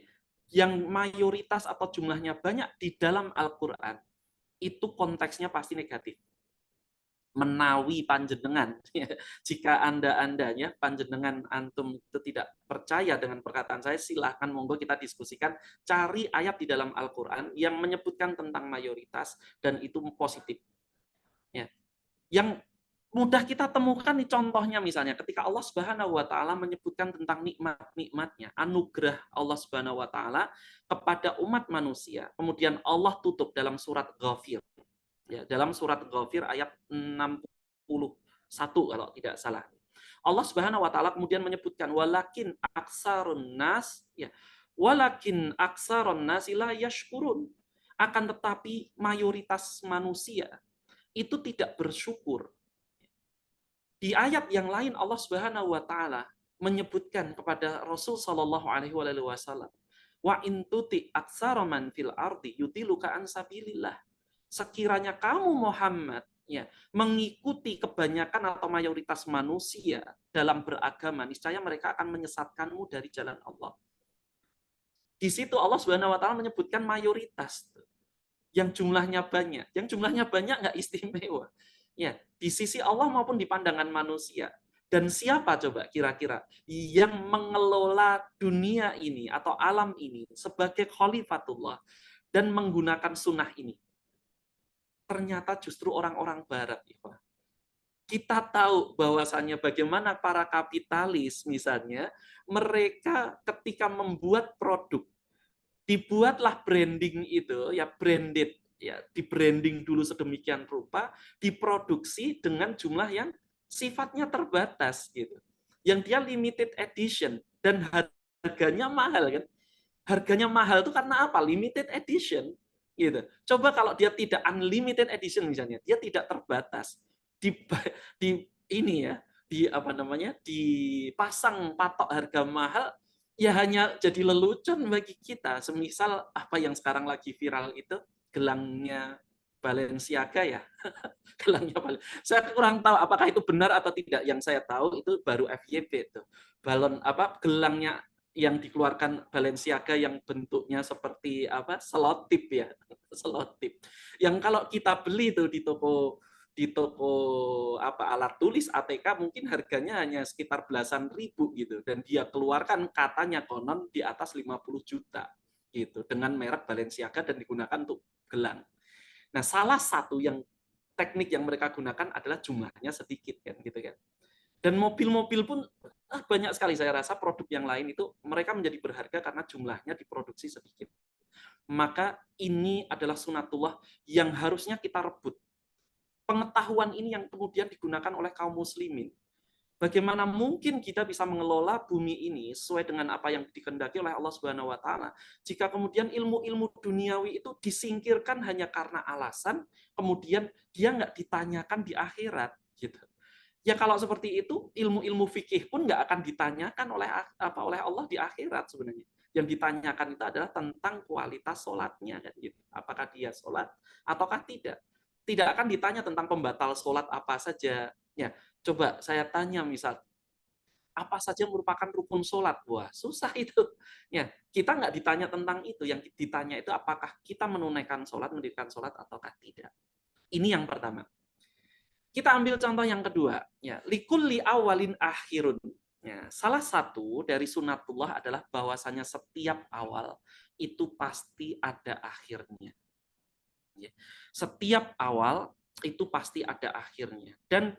S7: yang mayoritas atau jumlahnya banyak di dalam Al-Qur'an, itu konteksnya pasti negatif. Menawi panjenengan, jika anda-andanya panjenengan antum itu tidak percaya dengan perkataan saya, silahkan monggo kita diskusikan, cari ayat di dalam Al-Quran yang menyebutkan tentang mayoritas dan itu positif. Ya. Yang mudah kita temukan nih contohnya misalnya ketika Allah Subhanahu wa taala menyebutkan tentang nikmat-nikmatnya, anugerah Allah Subhanahu wa taala kepada umat manusia. Kemudian Allah tutup dalam surat Ghafir. Ya, dalam surat Ghafir ayat 61 kalau tidak salah. Allah Subhanahu wa taala kemudian menyebutkan walakin aksarun nas ya, walakin aksarun nas la yashkurun. Akan tetapi mayoritas manusia itu tidak bersyukur. Di ayat yang lain Allah Subhanahu wa taala menyebutkan kepada Rasul sallallahu alaihi wasallam, wa in tuti aksara man fil ardi yutiluka an sabilillah. Sekiranya kamu Muhammad ya mengikuti kebanyakan atau mayoritas manusia dalam beragama, niscaya mereka akan menyesatkanmu dari jalan Allah. Di situ Allah Subhanahu wa taala menyebutkan mayoritas yang jumlahnya banyak. Yang jumlahnya banyak nggak istimewa. Ya, di sisi Allah maupun di pandangan manusia. Dan siapa coba kira-kira yang mengelola dunia ini atau alam ini sebagai khalifatullah dan menggunakan sunnah ini? Ternyata justru orang-orang barat. Kita tahu bahwasannya bagaimana para kapitalis misalnya, mereka ketika membuat produk, dibuatlah branding itu, ya branded, ya di branding dulu sedemikian rupa, diproduksi dengan jumlah yang sifatnya terbatas gitu. Yang dia limited edition dan harganya mahal kan. Harganya mahal itu karena apa? Limited edition. Gitu. Coba kalau dia tidak unlimited edition misalnya, dia tidak terbatas di ini ya, di apa namanya, dipasang patok harga mahal, ya hanya jadi lelucon bagi kita. Semisal apa yang sekarang lagi viral itu, gelangnya Balenciaga ya, gelangnya saya kurang tahu apakah itu benar atau tidak. Yang saya tahu itu baru FYP itu, balon apa gelangnya yang dikeluarkan Balenciaga yang bentuknya seperti apa selotip ya, selotip. Yang kalau kita beli itu di toko apa alat tulis ATK mungkin harganya hanya sekitar belasan ribu gitu, dan dia keluarkan katanya konon di atas 50 juta gitu dengan merek Balenciaga dan digunakan untuk gelang. Nah, salah satu yang teknik yang mereka gunakan adalah jumlahnya sedikit kan gitu kan. Dan mobil-mobil pun banyak sekali saya rasa produk yang lain itu mereka menjadi berharga karena jumlahnya diproduksi sedikit. Maka ini adalah sunatullah yang harusnya kita rebut. Pengetahuan ini yang kemudian digunakan oleh kaum muslimin. Bagaimana mungkin kita bisa mengelola bumi ini sesuai dengan apa yang dikehendaki oleh Allah Subhanahu wa taala jika kemudian ilmu-ilmu duniawi itu disingkirkan hanya karena alasan kemudian dia nggak ditanyakan di akhirat gitu. Ya kalau seperti itu, ilmu-ilmu fikih pun nggak akan ditanyakan oleh Allah di akhirat sebenarnya. Yang ditanyakan itu adalah tentang kualitas sholatnya, kan gitu. Apakah dia sholat ataukah tidak? Tidak akan ditanya tentang pembatal sholat apa saja. Ya, coba saya tanya misal, apa saja merupakan rukun sholat? Wah, susah itu. Ya, kita nggak ditanya tentang itu. Yang ditanya itu apakah kita menunaikan sholat, mendirikan sholat ataukah tidak. Ini yang pertama. Kita ambil contoh yang kedua, ya, likulli awalin akhirun. Ya, salah satu dari sunatullah adalah bahwasanya setiap awal itu pasti ada akhirnya. Ya. Setiap awal itu pasti ada akhirnya. Dan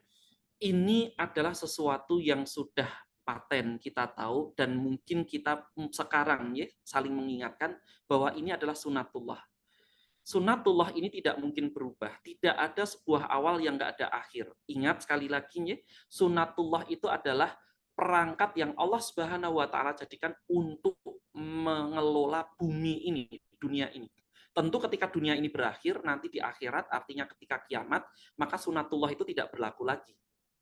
S7: ini adalah sesuatu yang sudah paten kita tahu, dan mungkin kita sekarang ya saling mengingatkan bahwa ini adalah sunatullah. Sunatullah ini tidak mungkin berubah. Tidak ada sebuah awal yang nggak ada akhir. Ingat sekali lagi ya, sunatullah itu adalah perangkat yang Allah Subhanahu wa taala jadikan untuk mengelola bumi ini, dunia ini. Tentu ketika dunia ini berakhir, nanti di akhirat, artinya ketika kiamat, maka sunatullah itu tidak berlaku lagi.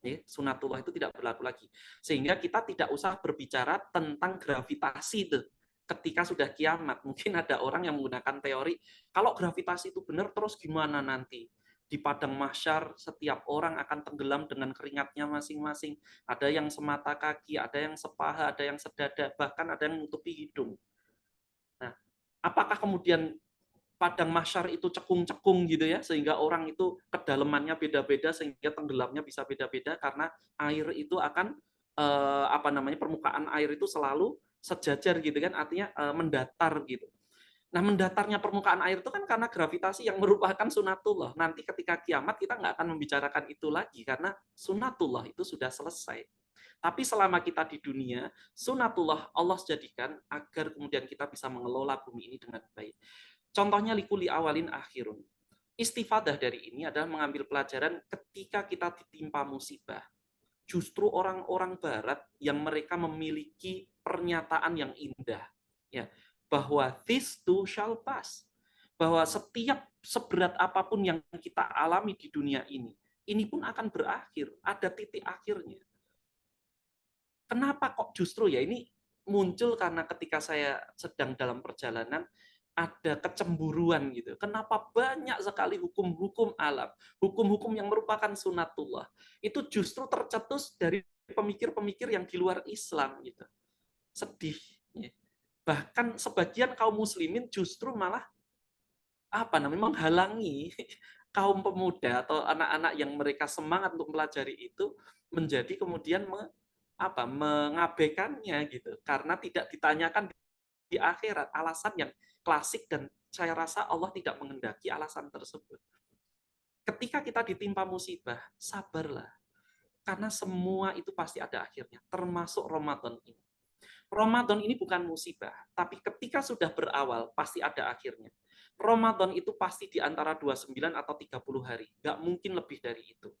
S7: Ya, sunatullah itu tidak berlaku lagi. Sehingga kita tidak usah berbicara tentang gravitasi itu ketika sudah kiamat. Mungkin ada orang yang menggunakan teori, kalau gravitasi itu benar, terus gimana nanti? Di padang mahsyar, setiap orang akan tenggelam dengan keringatnya masing-masing. Ada yang semata kaki, ada yang sepaha, ada yang sedada, bahkan ada yang menutupi hidung. Nah, apakah kemudian padang mahsyar itu cekung-cekung gitu ya, sehingga orang itu kedalamannya beda-beda, sehingga tenggelamnya bisa beda-beda, karena air itu akan permukaan air itu selalu sejajar gitu kan, artinya mendatar gitu. Nah, mendatarnya permukaan air itu kan karena gravitasi yang merupakan sunatullah. Nanti ketika kiamat kita nggak akan membicarakan itu lagi karena sunatullah itu sudah selesai. Tapi selama kita di dunia, sunatullah Allah jadikan agar kemudian kita bisa mengelola bumi ini dengan baik. Contohnya likuli awalin akhirun. Istifadah dari ini adalah mengambil pelajaran ketika kita ditimpa musibah. Justru orang-orang barat yang mereka memiliki pernyataan yang indah. Ya, bahwa this too shall pass. Bahwa setiap seberat apapun yang kita alami di dunia ini pun akan berakhir. Ada titik akhirnya. Kenapa kok justru ya ini muncul karena ketika saya sedang dalam perjalanan, ada kecemburuan gitu. Kenapa banyak sekali hukum-hukum alam, hukum-hukum yang merupakan sunatullah, itu justru tercetus dari pemikir-pemikir yang di luar Islam gitu. Sedih. Bahkan sebagian kaum muslimin justru malah menghalangi kaum pemuda atau anak-anak yang mereka semangat untuk mempelajari itu menjadi kemudian mengabaikannya gitu, karena tidak ditanyakan di akhirat alasan yang klasik, dan saya rasa Allah tidak menghendaki alasan tersebut. Ketika kita ditimpa musibah, sabarlah. Karena semua itu pasti ada akhirnya, termasuk Ramadan ini. Ramadan ini bukan musibah, tapi ketika sudah berawal, pasti ada akhirnya. Ramadan itu pasti di antara 29 atau 30 hari. Nggak mungkin lebih dari itu.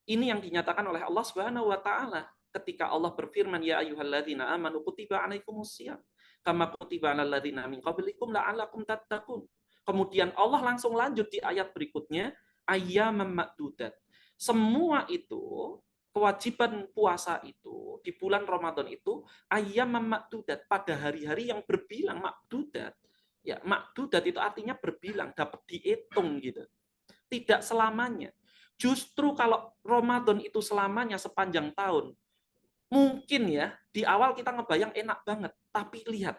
S7: Ini yang dinyatakan oleh Allah Subhanahu wa taala ketika Allah berfirman, ya ayyuhalladzina amanu kutiba alaikumusiyam kama kutiba alal ladzina min qablikum la'allakum tattaqun. Kemudian Allah langsung lanjut di ayat berikutnya, ayyaman ma'dudat. Semua itu, kewajiban puasa itu di bulan Ramadan itu ayyaman ma'dudat, pada hari-hari yang berbilang. Ma'dudat. Ya, ma'dudat itu artinya berbilang, dapat dihitung gitu. Tidak selamanya. Justru kalau Ramadan itu selamanya sepanjang tahun, mungkin ya, di awal kita ngebayang enak banget. Tapi lihat,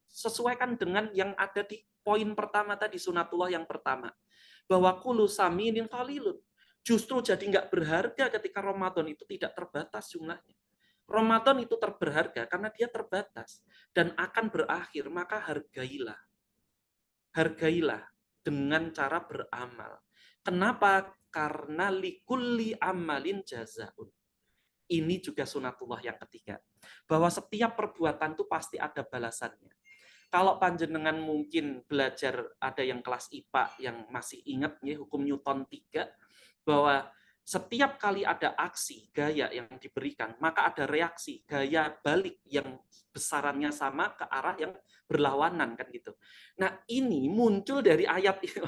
S7: sesuaikan dengan yang ada di poin pertama tadi, sunatullah yang pertama. Bahwa kulu saminin qalilun. Justru jadi nggak berharga ketika Ramadan itu tidak terbatas jumlahnya. Ramadan itu berharga karena dia terbatas dan akan berakhir, maka hargailah. Hargailah dengan cara beramal. Kenapa? Karena likulli amalin jazaun. Ini juga sunatullah yang ketiga. Bahwa setiap perbuatan itu pasti ada balasannya. Kalau panjenengan mungkin belajar, ada yang kelas IPA yang masih ingat ya, hukum Newton 3, bahwa setiap kali ada aksi gaya yang diberikan, maka ada reaksi gaya balik yang besarannya sama ke arah yang berlawanan kan gitu. Nah, ini muncul dari ayat ini.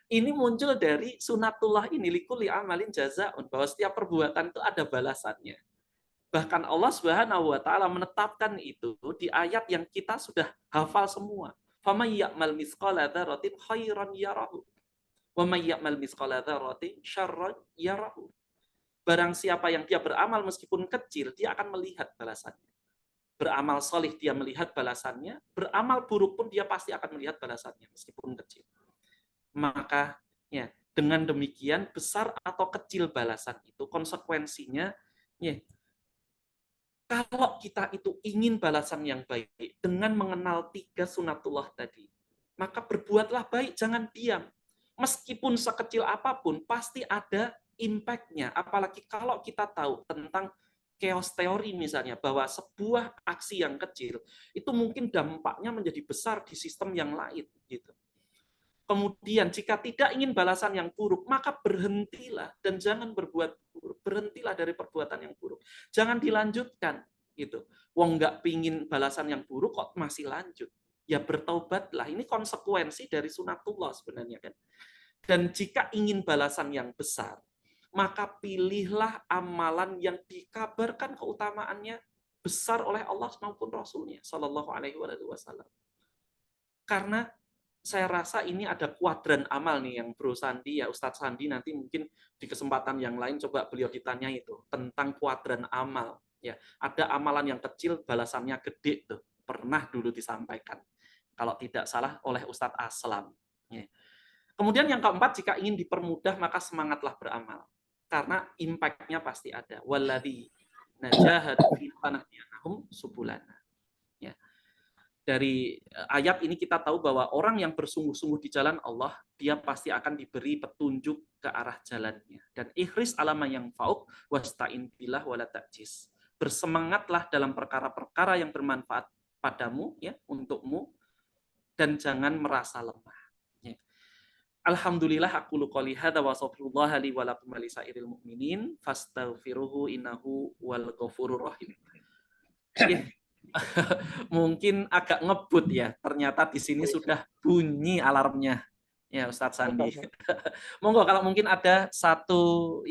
S7: Ini muncul dari sunatullah ini, likulli amalin jazaun, bahwa setiap perbuatan itu ada balasannya. Bahkan Allah Subhanahu wa taala menetapkan itu di ayat yang kita sudah hafal semua. Faman ya'mal mitsqala dzarratin khairan yarahu wa may ya'mal mitsqala dzarratin syarran yarahu. Barang siapa yang dia beramal meskipun kecil, dia akan melihat balasannya. Beramal solih dia melihat balasannya, beramal buruk pun dia pasti akan melihat balasannya meskipun kecil. Maka ya, dengan demikian besar atau kecil balasan itu konsekuensinya ya, Kalau kita itu ingin balasan yang baik dengan mengenal 3 sunatullah tadi, maka berbuatlah baik, jangan diam. Meskipun sekecil apapun, pasti ada impact-nya. Apalagi kalau kita tahu tentang chaos teori misalnya, bahwa sebuah aksi yang kecil, itu mungkin dampaknya menjadi besar di sistem yang lain. Gitu. Kemudian jika tidak ingin balasan yang buruk, maka berhentilah dan jangan berbuat buruk. Berhentilah dari perbuatan yang buruk. Jangan dilanjutkan gitu. Wong nggak pingin balasan yang buruk kok masih lanjut. Ya bertaubatlah. Ini konsekuensi dari sunatullah sebenarnya kan. Dan jika ingin balasan yang besar, maka pilihlah amalan yang dikabarkan keutamaannya besar oleh Allah maupun Rasulnya Shallallahu Alaihi Wasallam. Karena saya rasa ini ada kuadran amal nih yang Bro Sandi, ya Ustadz Sandi, nanti mungkin di kesempatan yang lain coba beliau ditanya itu tentang kuadran amal. Ya, ada amalan yang kecil balasannya gede tuh, pernah dulu disampaikan. Kalau tidak salah oleh Ustadz Aslam. Ya. Kemudian yang keempat, jika ingin dipermudah maka semangatlah beramal, karena impact-nya pasti ada. Walladzi najahadu fi lanahdiyannahum subulana. Ya. Dari ayat ini kita tahu bahwa orang yang bersungguh-sungguh di jalan Allah, dia pasti akan diberi petunjuk ke arah jalannya. Dan ikhris alama yang fauk wasta'in billah wala ta'jiz. Bersemangatlah dalam perkara-perkara yang bermanfaat padamu, ya, untukmu, dan jangan merasa lemah. Ya. Alhamdulillah aku qouli hadza wa astaghfirullah li wa lakum wa lisairil mu'minin fastaghfiruhu innahu wal ghafurur rahim. Ya. Mungkin agak ngebut ya. Ternyata di sini sudah bunyi alarmnya. Ya Ustadz Sandi. Monggo kalau mungkin ada satu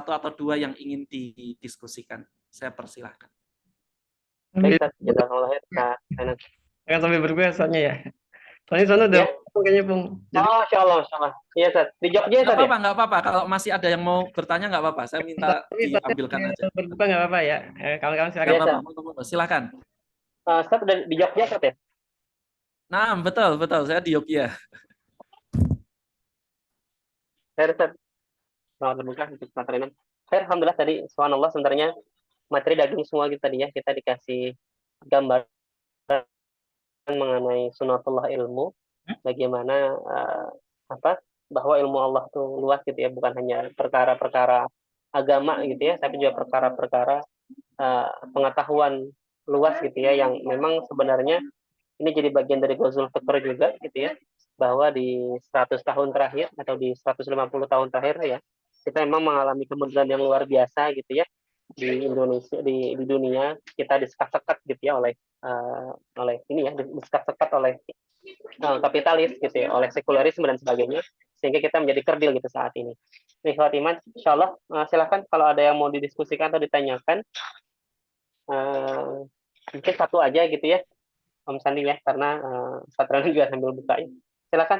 S7: atau dua yang ingin didiskusikan, saya persilahkan.
S1: Baik, Ustaz. Jazakallah khair, Kak Enes.
S2: Jangan sampai berbuah soalnya ya. Soalnya sana udah
S1: Ya.
S2: kayaknya Pung. Jadi
S1: Oh, Masya Allah, Masya Allah. Iya, Ustaz. Di Jogja, Ustaz, ya?
S7: Nggak apa-apa. Kalau masih ada yang mau bertanya nggak apa-apa. Saya minta diambilkan aja.
S2: berbuka nggak apa-apa ya. Kawan-kawan
S7: Nggak
S2: silakan.
S1: Iya,
S7: apa-apa. Silakan.
S1: Ustaz, udah di Jogja, Ustaz, ya?
S7: Nah, betul. Saya di Yogyakarta.
S1: Khair, Ustaz. Selamat berbuka untuk materi. Khair, alhamdulillah tadi, subhanallah, sebenarnya materi daging semua gitu tadi ya. Kita dikasih gambar mengenai sunatullah ilmu, bagaimana bahwa ilmu Allah tuh luas gitu ya, bukan hanya perkara-perkara agama gitu ya, tapi juga perkara-perkara pengetahuan luas gitu ya, yang memang sebenarnya ini jadi bagian dari Ghazul Fikr juga gitu ya, bahwa di 100 tahun terakhir atau di 150 tahun terakhir ya, kita memang mengalami kemunduran yang luar biasa gitu ya di Indonesia, di dunia. Kita disekat-sekat gitu ya oleh ini ya, disekat-sekat oleh kapitalis gitu ya, oleh sekularisme dan sebagainya, sehingga kita menjadi kerdil gitu saat ini. Nih Fatimah, insyaallah silakan kalau ada yang mau didiskusikan atau ditanyakan, mungkin satu aja gitu ya Om Sandi ya, karena Satrana juga sambil buka ya. Silakan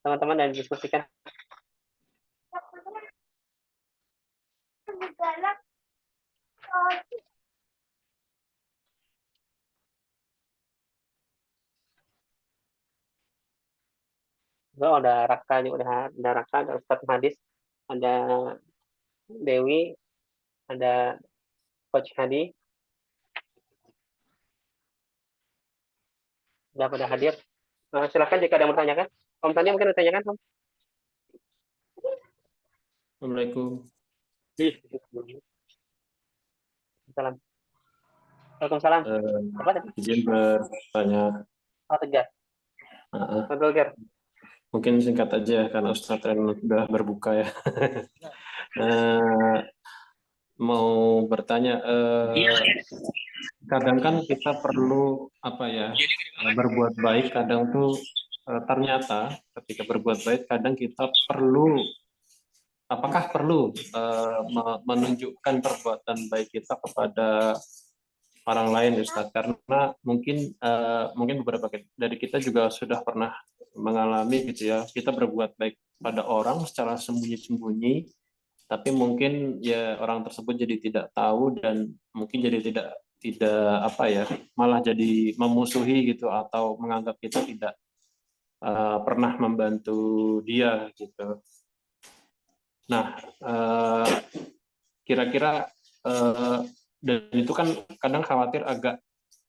S1: teman-teman dan diskusikan. Oh, ada Raka juga, ada Raka, ada Ustadz Hadis, ada Dewi, ada Coach Hadi, sudah pada hadir. Silakan jika ada yang mau tanyakan. Om Sandi mungkin bertanyakan, Om.
S3: Assalamualaikum.
S1: Salam. Waalaikumsalam. Apa tadi?
S3: Izin bertanya.
S1: Oh, Tegar. Betul, Ger.
S3: Mungkin singkat aja karena Ustadz Ren sudah berbuka ya. Mau bertanya, kadang kan kita perlu berbuat baik. Kadang tuh ternyata ketika berbuat baik, kadang kita apakah perlu menunjukkan perbuatan baik kita kepada orang lain, Ustadz? Karena mungkin beberapa dari kita juga sudah pernah mengalami gitu ya, kita berbuat baik pada orang secara sembunyi-sembunyi, tapi mungkin ya orang tersebut jadi tidak tahu dan mungkin jadi tidak malah jadi memusuhi gitu, atau menganggap kita tidak pernah membantu dia gitu. Nah, kira-kira Dan itu kan kadang khawatir agak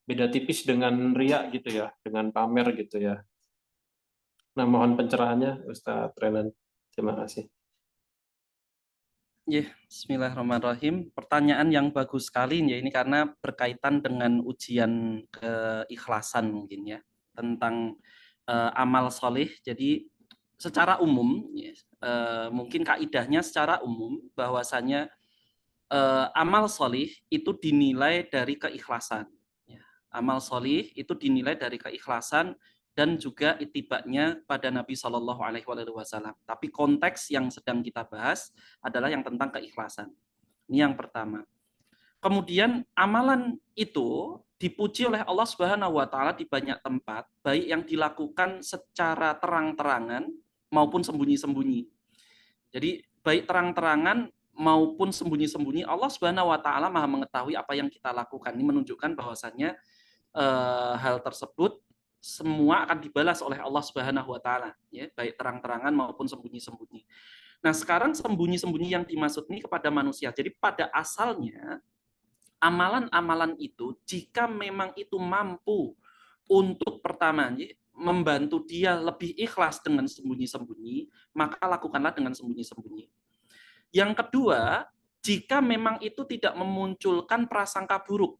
S3: beda tipis dengan riya gitu ya, dengan pamer gitu ya. Nah, mohon pencerahannya Ustadz Renan. Terima kasih.
S7: Ya, bismillahirrahmanirrahim. Pertanyaan yang bagus sekali ya ini karena berkaitan dengan ujian keikhlasan mungkin ya tentang amal soleh. Jadi secara umum ya, mungkin kaidahnya secara umum bahwasanya amal soleh itu dinilai dari keikhlasan. Ya, amal soleh itu dinilai dari keikhlasan dan juga itibaknya pada Nabi Shallallahu Alaihi Wasallam. Tapi konteks yang sedang kita bahas adalah yang tentang keikhlasan. Ini yang pertama. Kemudian amalan itu dipuji oleh Allah Subhanahu Wa Taala di banyak tempat, baik yang dilakukan secara terang-terangan maupun sembunyi-sembunyi. Jadi baik terang-terangan maupun sembunyi-sembunyi, Allah Subhanahu Wa Taala Maha mengetahui apa yang kita lakukan. Ini menunjukkan bahwasannya hal tersebut semua akan dibalas oleh Allah Subhanahu Wa Taala, ya, baik terang-terangan maupun sembunyi-sembunyi. Nah, sekarang sembunyi-sembunyi yang dimaksud ini kepada manusia. Jadi pada asalnya amalan-amalan itu jika memang itu mampu untuk pertama membantu dia lebih ikhlas dengan sembunyi-sembunyi, maka lakukanlah dengan sembunyi-sembunyi. Yang kedua, jika memang itu tidak memunculkan prasangka buruk.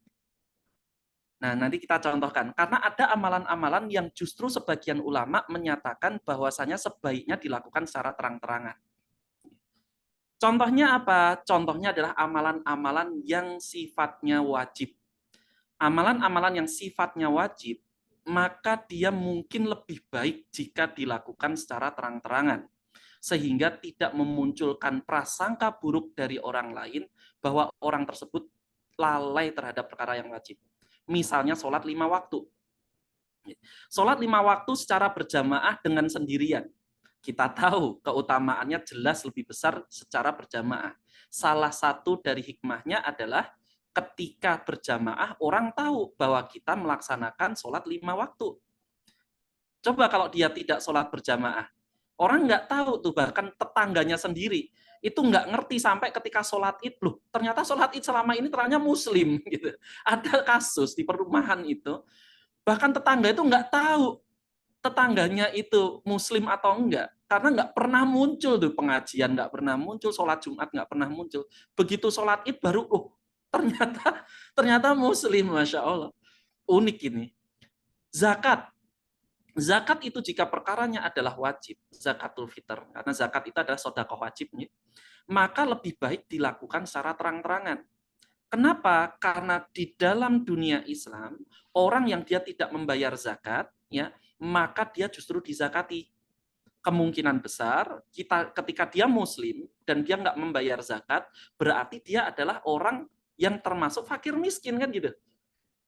S7: Nah, nanti kita contohkan. Karena ada amalan-amalan yang justru sebagian ulama menyatakan bahwasanya sebaiknya dilakukan secara terang-terangan. Contohnya apa? Contohnya adalah amalan-amalan yang sifatnya wajib. Amalan-amalan yang sifatnya wajib, maka dia mungkin lebih baik jika dilakukan secara terang-terangan. Sehingga tidak memunculkan prasangka buruk dari orang lain bahwa orang tersebut lalai terhadap perkara yang wajib. Misalnya sholat 5 waktu. Sholat 5 waktu secara berjamaah dengan sendirian. Kita tahu keutamaannya jelas lebih besar secara berjamaah. Salah satu dari hikmahnya adalah ketika berjamaah orang tahu bahwa kita melaksanakan sholat 5 waktu. Coba kalau dia tidak sholat berjamaah. Orang nggak tahu tuh, bahkan tetangganya sendiri itu nggak ngerti sampai ketika sholat id, loh ternyata sholat id selama ini ternyata muslim gitu. Ada kasus di perumahan itu, bahkan tetangga itu nggak tahu tetangganya itu muslim atau enggak, karena nggak pernah muncul tuh pengajian, nggak pernah muncul sholat Jumat, nggak pernah muncul. Begitu sholat id baru, oh ternyata muslim, masya Allah. Unik ini. Zakat itu jika perkaranya adalah wajib, zakatul fitr, karena zakat itu adalah sedekah wajibnya, maka lebih baik dilakukan secara terang-terangan. Kenapa? Karena di dalam dunia Islam, orang yang dia tidak membayar zakat, ya, maka dia justru dizakati. Kemungkinan besar ketika dia muslim dan dia nggak membayar zakat, berarti dia adalah orang yang termasuk fakir miskin kan gitu.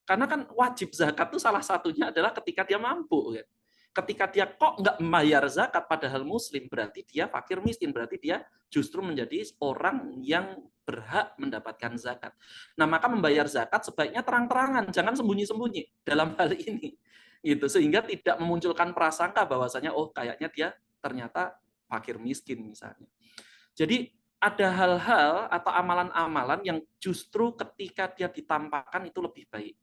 S7: Karena kan wajib zakat itu salah satunya adalah ketika dia mampu. Kan? Ketika dia kok nggak membayar zakat padahal muslim, berarti dia fakir miskin, berarti dia justru menjadi orang yang berhak mendapatkan zakat. Nah, maka membayar zakat sebaiknya terang-terangan, jangan sembunyi-sembunyi dalam hal ini. Gitu, sehingga tidak memunculkan prasangka bahwasanya oh kayaknya dia ternyata fakir miskin misalnya. Jadi ada hal-hal atau amalan-amalan yang justru ketika dia ditampakkan itu lebih baik.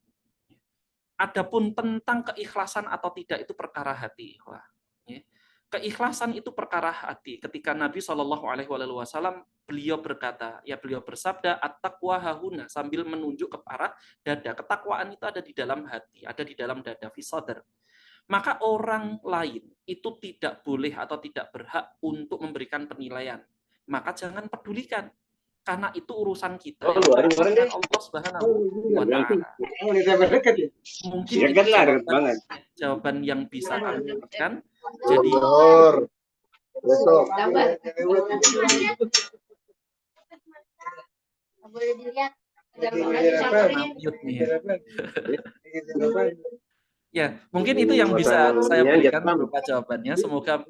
S7: Adapun tentang keikhlasan atau tidak itu perkara hati. Wah, ya. Keikhlasan itu perkara hati. Ketika Nabi Shallallahu Alaihi Wasallam beliau berkata, ya beliau bersabda, at-taqwa hahuna, sambil menunjuk ke arah dada. Ketakwaan itu ada di dalam hati, ada di dalam dada, fi sadr. Maka orang lain itu tidak boleh atau tidak berhak untuk memberikan penilaian. Maka jangan pedulikan. Karena itu urusan kita dengan Allah Subhanahu wa Ta'ala. Mungkin itu jawaban yang bisa kami berikan. Jadi ya, mungkin itu yang bisa saya berikan berupa jawabannya. Semoga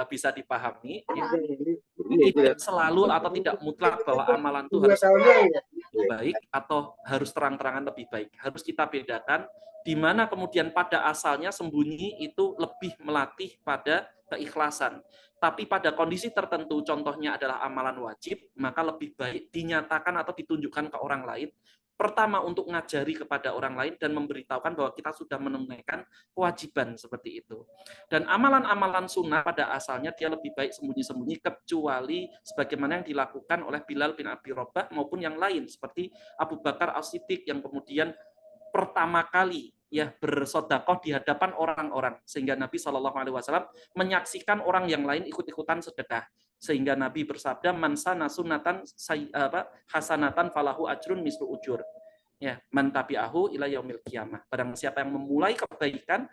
S7: bisa dipahami. Ya. Tidak selalu atau tidak mutlak bahwa amalan itu harus lebih baik atau harus terang-terangan lebih baik. Harus kita bedakan di mana kemudian pada asalnya sembunyi itu lebih melatih pada keikhlasan. Tapi pada kondisi tertentu, contohnya adalah amalan wajib, maka lebih baik dinyatakan atau ditunjukkan ke orang lain pertama untuk ngajari kepada orang lain dan memberitahukan bahwa kita sudah menunaikan kewajiban seperti itu. Dan amalan-amalan sunnah pada asalnya dia lebih baik sembunyi-sembunyi kecuali sebagaimana yang dilakukan oleh Bilal bin Abi Rabah maupun yang lain seperti Abu Bakar As-Siddiq yang kemudian pertama kali ya bersedekah di hadapan orang-orang sehingga Nabi Shallallahu Alaihi Wasallam menyaksikan orang yang lain ikut-ikutan sedekah sehingga Nabi bersabda man sana sunatan hasanatan falahu ajrun mislu ujur ya man tabi'ahu ila yaumil qiyamah. Barang siapa yang memulai kebaikan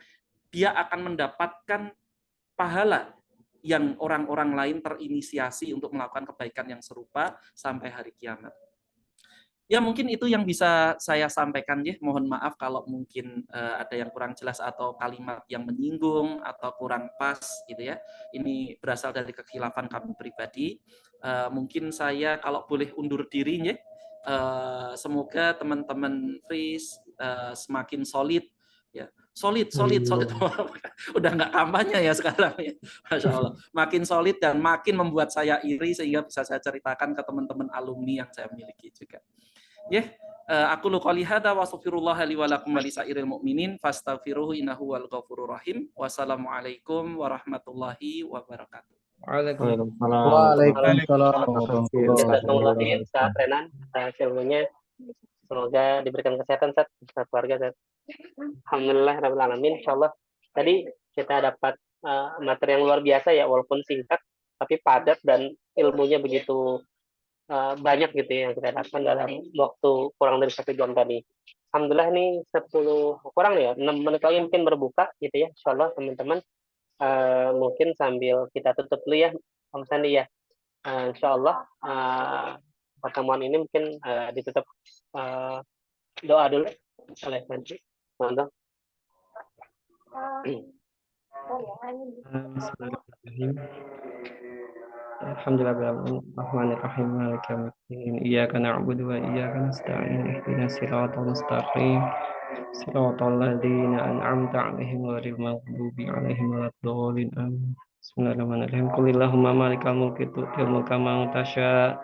S7: dia akan mendapatkan pahala yang orang-orang lain terinisiasi untuk melakukan kebaikan yang serupa sampai hari kiamat. Ya mungkin itu yang bisa saya sampaikan ya. Mohon maaf kalau mungkin ada yang kurang jelas atau kalimat yang menyinggung atau kurang pas gitu ya. Ini berasal dari kekhilafan kami pribadi. Mungkin saya kalau boleh undur diri ya. Semoga teman-teman Fris semakin solid ya. Solid. Udah nggak kampanye ya sekarang ya. Masya Allah. Makin solid dan makin membuat saya iri sehingga bisa saya ceritakan ke teman-teman alumni yang saya miliki juga. Ya, aku qouli hadza wa astaghfirullah li wa lakum wa lisairil mu'minin fastaghfiruhu innahu wal ghafurur rahim. Wassalamualaikum warahmatullahi wabarakatuh.
S3: Waalaikumsalam.
S6: Waalaikumsalam warahmatullahi
S1: Jazakumullah khair,
S6: wabarakatuh.
S1: Ustaz Renan, ilmunya. Semoga diberikan kesehatan, Ustaz, keluarga, Ustaz. Alhamdulillah rabbil alamin. Insyaallah tadi kita dapat materi yang luar biasa ya, walaupun singkat tapi padat dan ilmunya begitu banyak gitu ya yang kita dapatkan dalam waktu kurang dari 1 jam tadi. Alhamdulillah nih 10 kurang ya 6 menit lagi mungkin berbuka gitu ya. Insyaallah teman-teman mungkin sambil kita tutup dulu ya Om Sandi ya. Insyaallah pertemuan ini mungkin ditutup doa dulu oleh Sandi. Monggo.
S2: Bismillahirrahmanirrahim. Alhamdulillahirrahmanirrahim. Maliki yaumiddin. Iyyaka na'budu wa iyyaka nasta'in. Ihdinas siratal mustaqim. Siratal ladzina an'amta 'alaihim ghairil maghdubi 'alaihim waladdallin. Amin. Bismillahirrahmanirrahim. Qulillahumma malikal mulki tu'til mulka man tasha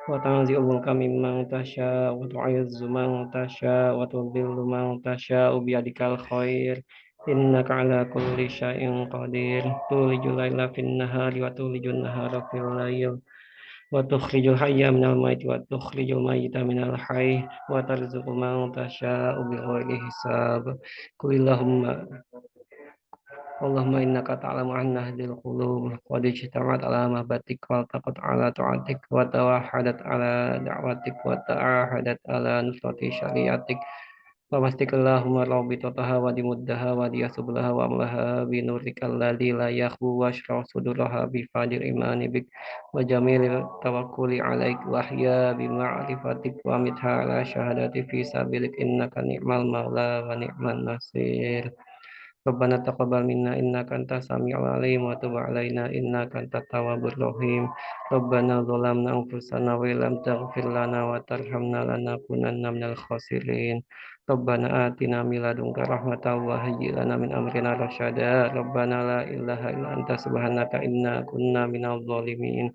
S2: wa tanzi'ul mulka mimman tasha wa tu'izzu man tasha wa tudhillu man tasha biyadikal khair. Innaka ala kulli syai'in qadir. Tulijul laila fin nahari wa tulijun nahara fil lail wa tukhrijul hayya minal mayyiti wa tukhrijul mayyita minal hayy wa tarzuqu man tasha'u bighairi hisab. Allahumma innaka ta'lamu anna hadhil qulub qad ijtama'at ala mahbatik wa taqat ala ta'atik wa tawahadat ala da'watik wa ta'ahadat ala nusrati syariatik. Pamastik Allahumma rabbitataha wa dimuddaha wa diyasublaha wa amlaha binurikal ladzi la yakhbu wa ashraf suduraha bi fadir imani bik wa jamilil tawakkuli alaik wahya bi ma'rifatik wa mitha ala syahadati fi sabilik innaka ni'mal maula wa ni'man nasir. Rabbana taqabbal minna innaka antas samiul alim wa tub alaina innaka antat tawwabur rahim. Rabbana zalamna anfusana wa lam taghfir lana wa tarhamna lanakunanna minal khasirin. Rabbana atina min ladunka rahmatan wa hayyi lana min amrina rasyada. Rabbana la ilaha illa anta subhanaka inna kunna minadh dhalimin.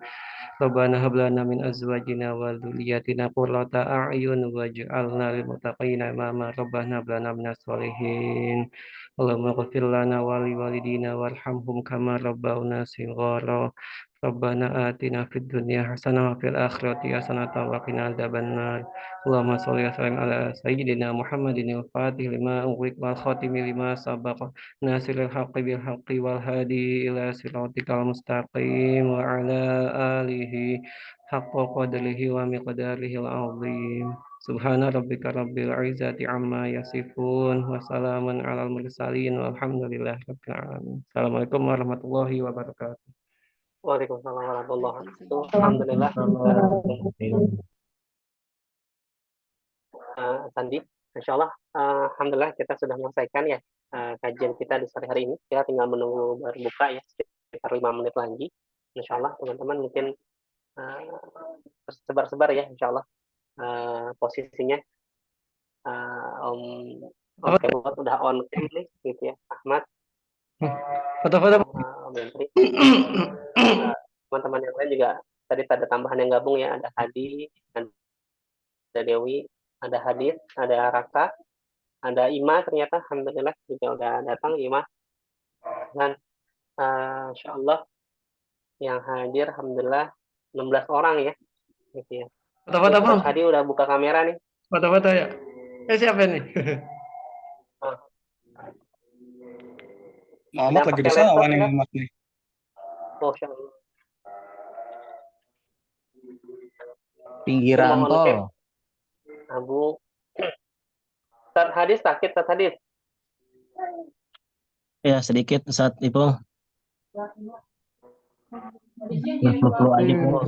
S2: Rabbana hab lana min azwajina wa dzurriyyatina qurrata a'yun waj'alna lil muttaqina imama. Rabbana hab lana minas sholihin. Allahumma ighfir lana wa li walidina warhamhum kama rabbawna shighara. Rabbana atina fid dunya hasanah wa fil akhirati hasanah wa qina adzabannar. Allahumma shalli wa sallim ala sayyidina Muhammadin al-fatih lima ughliq wal khatimi lima sabaqa nasiril haqqi bil haqqi wal hadi ila siratikal mustaqim wa ala alihi haqqa qadrihi wa miqdarihi al-azim. Subhana rabbika rabbil izzati amma yasifun wa salamun alal mursalin walhamdulillahi rabbil alamin. Assalamualaikum warahmatullahi wabarakatuh.
S1: Waalaikumsalam warahmatullahi wabarakatuh. Alhamdulillah Sandi. Insyaallah alhamdulillah kita sudah menyelesaikan ya kajian kita di sore hari ini. Kita tinggal menunggu berbuka ya sekitar 5 menit lagi. Insyaallah teman-teman mungkin sebar-sebar ya insyaallah posisinya. Om Kemot udah on cam nih gitu ya. Ahmad
S2: Foto-foto.
S1: Menteri. Teman-teman yang lain juga tadi ada tambahan yang gabung ya, ada Hadi, ada Dewi, ada Hadis, ada Raka, ada Ima ternyata, alhamdulillah juga udah datang Ima, dan insya Allah yang hadir alhamdulillah 16 orang ya, gitu ya.
S2: Foto-foto bang,
S1: Tadi udah buka kamera nih.
S2: foto-foto ya. Siapa nih?
S6: Muhammad
S1: Yang
S6: lagi
S1: pakai
S6: di sawah
S1: laptop
S6: nih
S1: enggak?
S6: Muhammad nih.
S1: Masya Allah.
S8: Pinggiran
S1: Mohon
S8: tol.
S1: oke. Abu Ustaz Hadis sakit, Ustaz Hadis.
S8: Ya sedikit saat itu. Ya flu aja kok.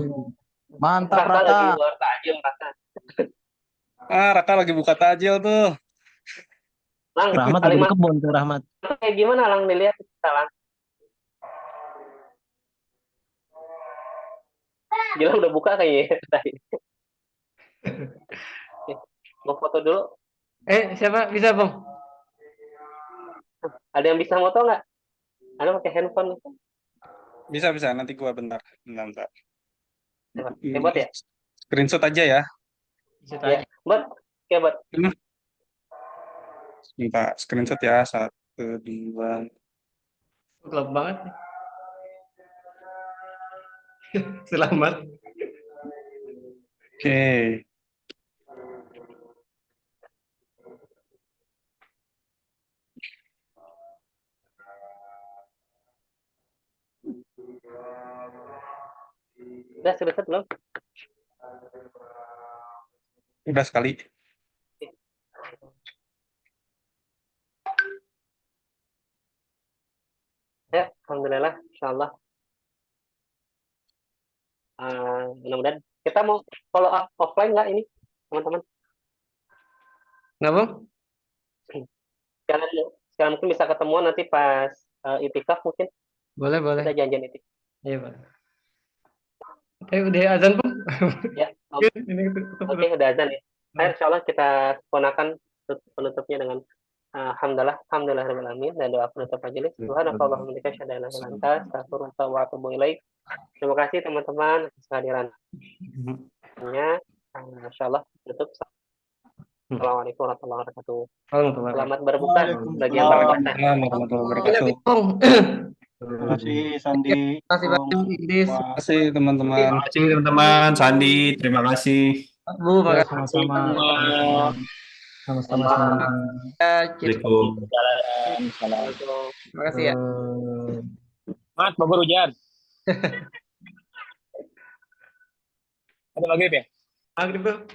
S8: Mantap
S1: Raka lagi
S8: Raka.
S1: luar takjil, Raka.
S6: Raka lagi buka tajil tuh.
S1: Lang,
S8: Rahmat lagi di
S1: kalimat
S8: kebun tuh Rahmat.
S1: kayak gimana Lang dilihat kita Lang? Gila udah buka kayaknya tadi. Mau foto dulu.
S2: Siapa bisa bang?
S1: Ada yang bisa foto nggak? Ada pakai handphone.
S6: Bisa nanti gua bentar.
S1: Hebat ya?
S6: Screenshot aja ya.
S1: Ya, buat. Oke, buat.
S6: Minta screenshot ya. 1, 2.
S2: Gelap banget. Selamat.
S6: Oke.
S1: Udah selesai belum?
S6: Udah sekali.
S1: Ya, alhamdulillah, insyaallah. Mudah-mudahan kita mau follow up offline nggak ini, teman-teman?
S2: Kenapa?
S1: Sekarang mungkin bisa ketemuan nanti pas itikaf mungkin.
S2: Boleh.
S1: Kita janjian itikaf.
S2: Iya pak. Udah azan bang?
S1: Ya, oke, udah azan ya. Insyaallah kita ponakan penutupnya dengan alhamdulillah rabbil dan doa penutup majelis. Subhanakallahumma wa bihamdika asyhadu an la ilaha illa anta astaghfiruka wa atubu ilaik. Terima kasih teman-teman atas kehadirannya. Insyaallah tutup. Assalamualaikum warahmatullahi wabarakatuh. Selamat berbuka bagi yang berpuasa.
S6: Warahmatullahi wabarakatuh.
S9: Terima kasih Sandi.
S2: Terima kasih Pak Idris.
S6: Terima kasih teman-teman.
S3: Terima kasih teman-teman. Sandi, terima kasih.
S2: Bu, makasih.
S8: Sama-sama. Sama-sama.
S3: Assalamualaikum.
S2: Terima kasih ya.
S5: Mas, Bogor hujan. Ada maghrib ya?
S2: Maghrib bang.